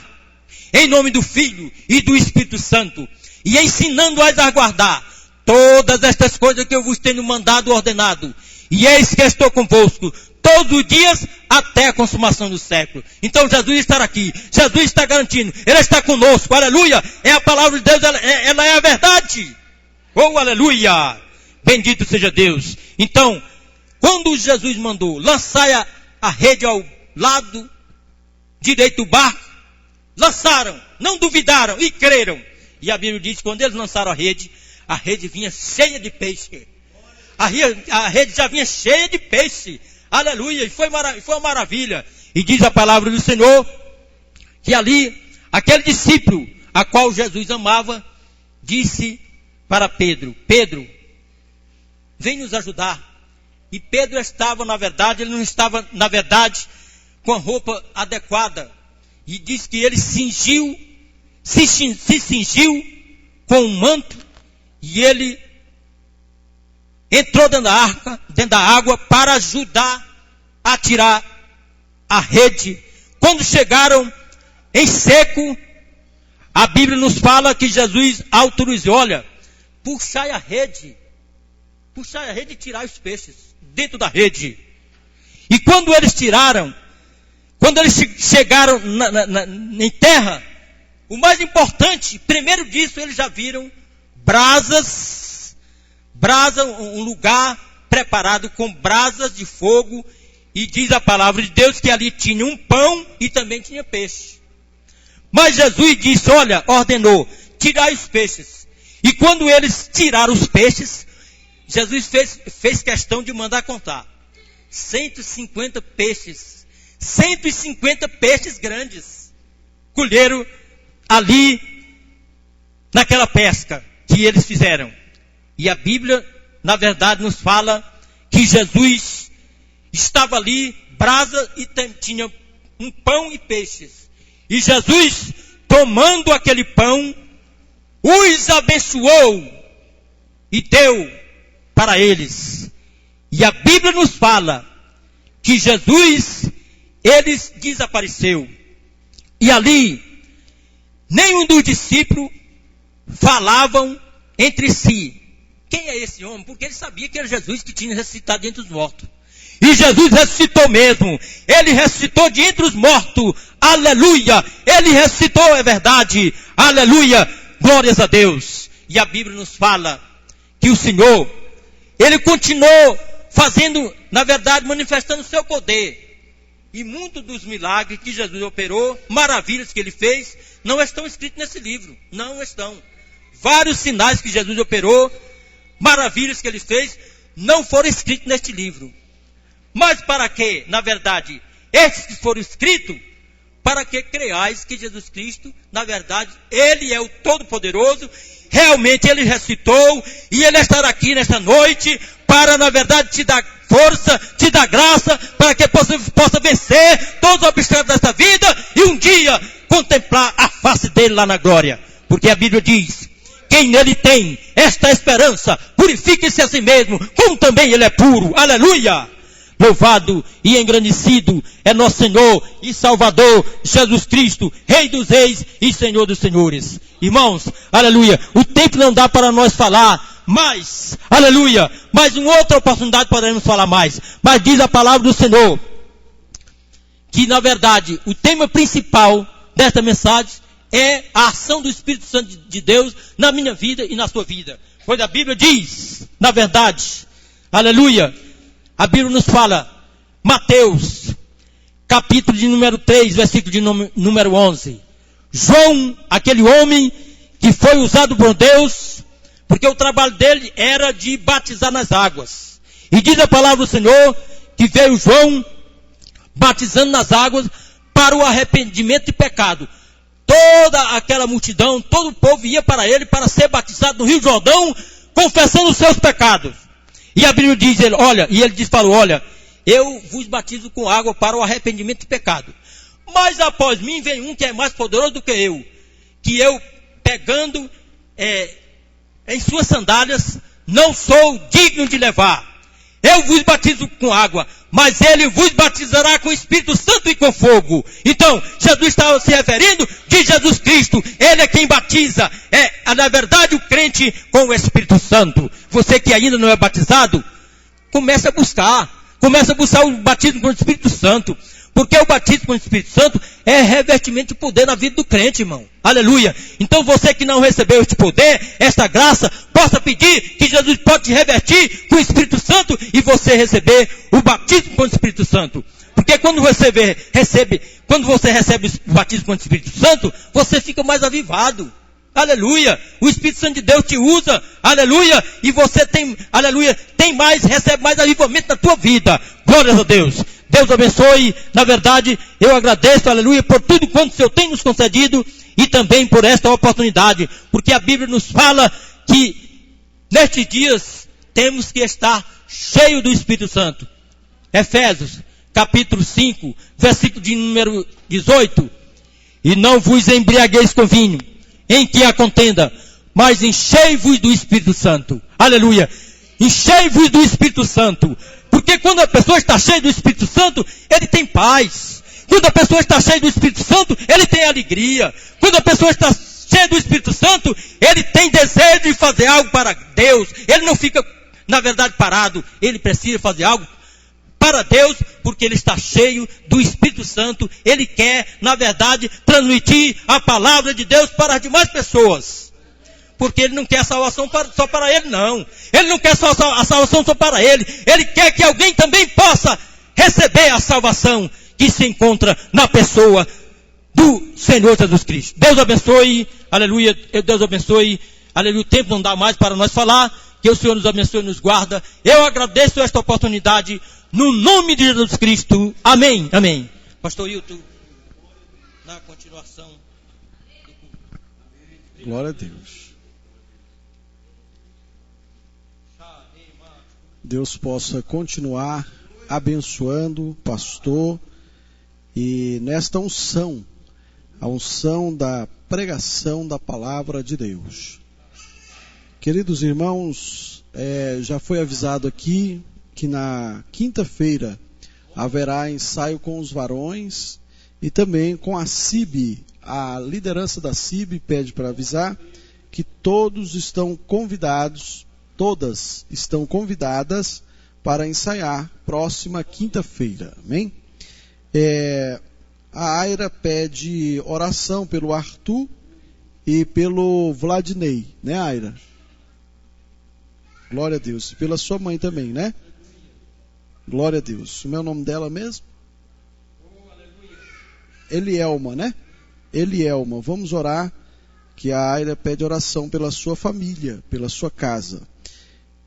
em nome do Filho e do Espírito Santo, e ensinando-as a guardar todas estas coisas que eu vos tenho mandado e ordenado. E eis que estou convosco todos os dias até a consumação do século. Então Jesus está aqui. Jesus está garantindo. Ele está conosco. Aleluia. É a palavra de Deus. Ela é a verdade. Oh, aleluia. Bendito seja Deus. Então, quando Jesus mandou lançar a rede ao lado direito do barco, lançaram, não duvidaram e creram. E a Bíblia diz que quando eles lançaram a rede vinha cheia de peixe. A rede já vinha cheia de peixe. Aleluia. E foi uma maravilha. E diz a palavra do Senhor que ali, aquele discípulo a qual Jesus amava, disse para Pedro: Pedro, vem nos ajudar. E Pedro estava, na verdade, ele não estava, na verdade, com a roupa adequada. E diz que ele se cingiu com um manto, e ele entrou dentro da água para ajudar a tirar a rede. Quando chegaram em seco, A Bíblia nos fala que Jesus autorizou, olha, puxai a rede e tirai os peixes dentro da rede. E quando eles tiraram, quando eles chegaram em terra, o mais importante, primeiro disso, eles já viram brasas, um lugar preparado com brasas de fogo, e diz a palavra de Deus que ali tinha um pão e também tinha peixe. Mas Jesus disse, olha, ordenou, tirai os peixes. E quando eles tiraram os peixes, Jesus fez questão de mandar contar. 150 peixes. 150 peixes grandes. Colheram ali, naquela pesca que eles fizeram. E a Bíblia, na verdade, nos fala que Jesus estava ali, brasa, e tinha um pão e peixes. E Jesus, tomando aquele pão, os abençoou e deu para eles. E a Bíblia nos fala que Jesus, eles desapareceu. E ali, nenhum dos discípulos falavam entre si. Quem é esse homem? Porque ele sabia que era Jesus que tinha ressuscitado de entre os mortos. E Jesus ressuscitou mesmo. Ele ressuscitou de entre os mortos. Aleluia! Ele ressuscitou, é verdade. Aleluia! Glórias a Deus. E a Bíblia nos fala que o Senhor, Ele continuou fazendo, na verdade, manifestando o seu poder. E muitos dos milagres que Jesus operou, maravilhas que Ele fez, não estão escritos nesse livro. Não estão. Vários sinais que Jesus operou, maravilhas que Ele fez, não foram escritos neste livro. Mas para que, na verdade, esses que foram escritos, para que creiais que Jesus Cristo, na verdade, Ele é o Todo-Poderoso, realmente Ele ressuscitou, e Ele estará aqui nesta noite, para, na verdade, te dar força, te dar graça, para que possa vencer todos os obstáculos desta vida, e um dia contemplar a face dEle lá na glória. Porque a Bíblia diz, quem nele tem esta esperança, purifique-se a si mesmo, como também Ele é puro. Aleluia! Louvado e engrandecido é nosso Senhor e Salvador Jesus Cristo, Rei dos Reis e Senhor dos Senhores. Irmãos, aleluia, o tempo não dá para nós falar, mas, aleluia, mais uma outra oportunidade podemos falar mais. Mas diz a palavra do Senhor, que na verdade, o tema principal desta mensagem é a ação do Espírito Santo de Deus na minha vida e na sua vida. Pois a Bíblia diz, na verdade, aleluia, a Bíblia nos fala, Mateus, capítulo de número 3, versículo de número 11. João, aquele homem que foi usado por Deus, porque o trabalho dele era de batizar nas águas. E diz a palavra do Senhor, que veio João batizando nas águas para o arrependimento de pecado. Toda aquela multidão, todo o povo ia para ele para ser batizado no Rio Jordão, confessando os seus pecados. E a Bíblia diz, falou, olha, eu vos batizo com água para o arrependimento de pecado. Mas após mim vem um que é mais poderoso do que eu pegando em suas sandálias, não sou digno de levar. Eu vos batizo com água, mas ele vos batizará com o Espírito Santo e com fogo. Então, Jesus estava se referindo de Jesus Cristo. Ele é quem batiza. Na verdade, o crente com o Espírito Santo. Você que ainda não é batizado, comece a buscar o batismo com o Espírito Santo. Porque o batismo com o Espírito Santo é revestimento de poder na vida do crente, irmão. Aleluia. Então você que não recebeu este poder, esta graça, possa pedir que Jesus pode te revestir com o Espírito Santo e você receber o batismo com o Espírito Santo. Porque quando você recebe o batismo com o Espírito Santo, você fica mais avivado. Aleluia. O Espírito Santo de Deus te usa. Aleluia. E você recebe mais avivamento na tua vida. Glórias a Deus. Deus abençoe, na verdade, eu agradeço, aleluia, por tudo quanto o Senhor tem nos concedido e também por esta oportunidade, porque a Bíblia nos fala que nestes dias temos que estar cheio do Espírito Santo. Efésios, capítulo 5, versículo de número 18. E não vos embriagueis com vinho, em que há contenda, mas enchei-vos do Espírito Santo. Aleluia. Enchei-vos do Espírito Santo. Porque quando a pessoa está cheia do Espírito Santo, ele tem paz. Quando a pessoa está cheia do Espírito Santo, ele tem alegria. Quando a pessoa está cheio do Espírito Santo, ele tem desejo de fazer algo para Deus. Ele não fica, na verdade, parado. Ele precisa fazer algo para Deus, porque ele está cheio do Espírito Santo. Ele quer, na verdade, transmitir a palavra de Deus para as demais pessoas. Porque ele não quer a salvação só para ele, não. Ele não quer só a salvação só para ele. Ele quer que alguém também possa receber a salvação que se encontra na pessoa do Senhor Jesus Cristo. Deus abençoe, aleluia, Deus abençoe, aleluia. O tempo não dá mais para nós falar. Que o Senhor nos abençoe e nos guarda. Eu agradeço esta oportunidade no nome de Jesus Cristo. Amém, amém. Pastor Hilton, na continuação. Glória a Deus. Deus possa continuar abençoando o pastor e nesta unção, a unção da pregação da palavra de Deus. Queridos irmãos, já foi avisado aqui que na quinta-feira haverá ensaio com os varões e também com a CIB. A liderança da CIB pede para avisar que todos estão convidados, todas estão convidadas para ensaiar próxima quinta-feira. Amém? A Aira pede oração pelo Arthur e pelo Vladinei, né, Aira? Glória a Deus. E pela sua mãe também, né? Glória a Deus. Como é o nome dela mesmo? Elielma, né? Elielma. Vamos orar, que a Aira pede oração pela sua família, pela sua casa.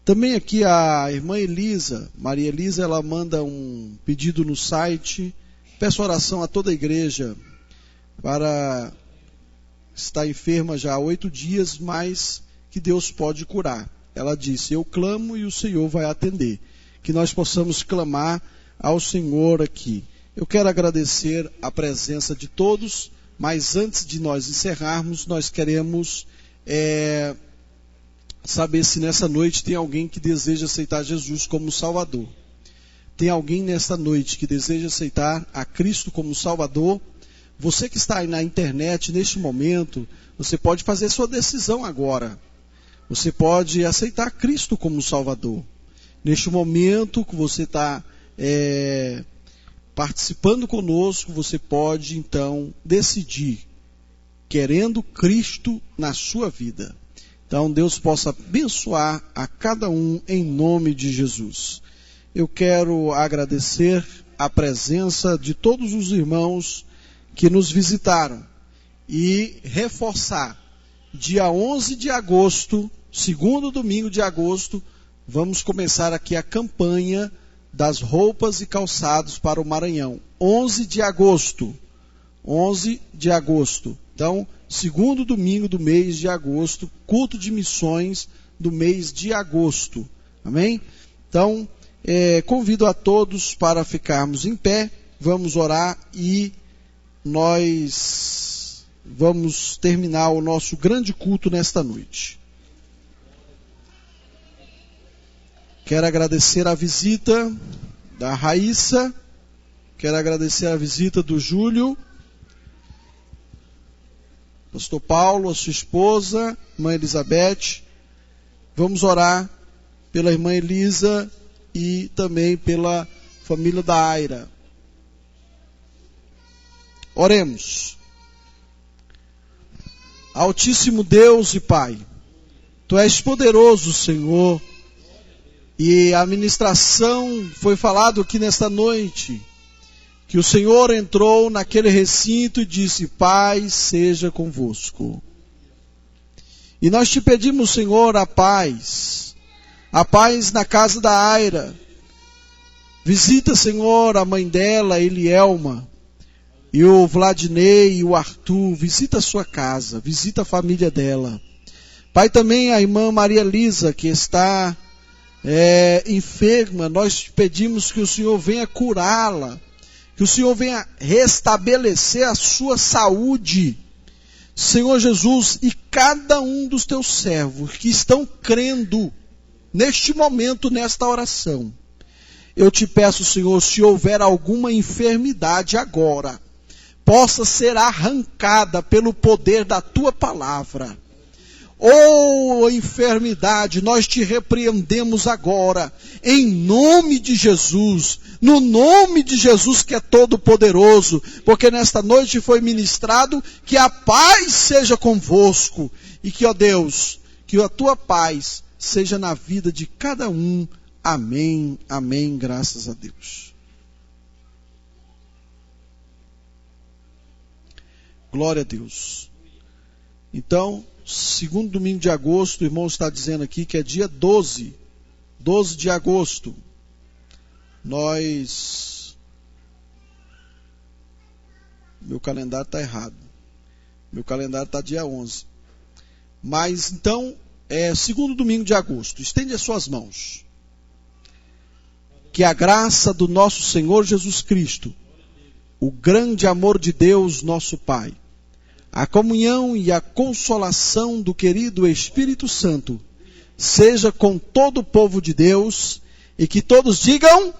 Também aqui a irmã Elisa, Maria Elisa, ela manda um pedido no site. Peço oração a toda a igreja para estar enferma já há 8 dias, mas que Deus pode curar. Ela disse, eu clamo e o Senhor vai atender. Que nós possamos clamar ao Senhor aqui. Eu quero agradecer a presença de todos, mas antes de nós encerrarmos, nós queremos saber se nessa noite tem alguém que deseja aceitar Jesus como Salvador. Tem alguém nesta noite que deseja aceitar a Cristo como Salvador? Você que está aí na internet neste momento, você pode fazer sua decisão agora. Você pode aceitar Cristo como Salvador. Neste momento que você está participando conosco, você pode então decidir, querendo Cristo na sua vida. Então Deus possa abençoar a cada um em nome de Jesus. Eu quero agradecer a presença de todos os irmãos que nos visitaram e reforçar, dia 11 de agosto, segundo domingo de agosto, vamos começar aqui a campanha das roupas e calçados para o Maranhão. 11 de agosto. 11 de agosto. Então, segundo domingo do mês de agosto, culto de missões do mês de agosto. Amém? Então, convido a todos para ficarmos em pé, vamos orar e nós vamos terminar o nosso grande culto nesta noite. Quero agradecer a visita da Raíssa, quero agradecer a visita do Júlio, pastor Paulo, a sua esposa, irmã Elizabeth. Vamos orar pela irmã Elisa e também pela família da Aira. Oremos. Altíssimo Deus e Pai, Tu és poderoso, Senhor, e a ministração foi falado aqui nesta noite, que o Senhor entrou naquele recinto e disse, paz seja convosco. E nós te pedimos, Senhor, a paz na casa da Aira. Visita, Senhor, a mãe dela, Elielma, e o Vladinei e o Arthur. Visita a sua casa, visita a família dela. Pai, também a irmã Maria Elisa, que está enferma, nós te pedimos que o Senhor venha curá-la, que o Senhor venha restabelecer a sua saúde. Senhor Jesus, e cada um dos teus servos que estão crendo neste momento, nesta oração, eu te peço, Senhor, se houver alguma enfermidade agora, possa ser arrancada pelo poder da tua palavra. Oh, enfermidade, nós te repreendemos agora, em nome de Jesus, no nome de Jesus que é todo poderoso, porque nesta noite foi ministrado que a paz seja convosco, e que, ó Deus, que a tua paz seja na vida de cada um. Amém, amém, graças a Deus. Glória a Deus. Então, segundo domingo de agosto, o irmão está dizendo aqui que é dia 12 de agosto. Meu calendário está errado. Meu calendário está dia 11. Mas então, segundo domingo de agosto. Estende as suas mãos. Que a graça do nosso Senhor Jesus Cristo, o grande amor de Deus, nosso Pai, a comunhão e a consolação do querido Espírito Santo, seja com todo o povo de Deus, e que todos digam...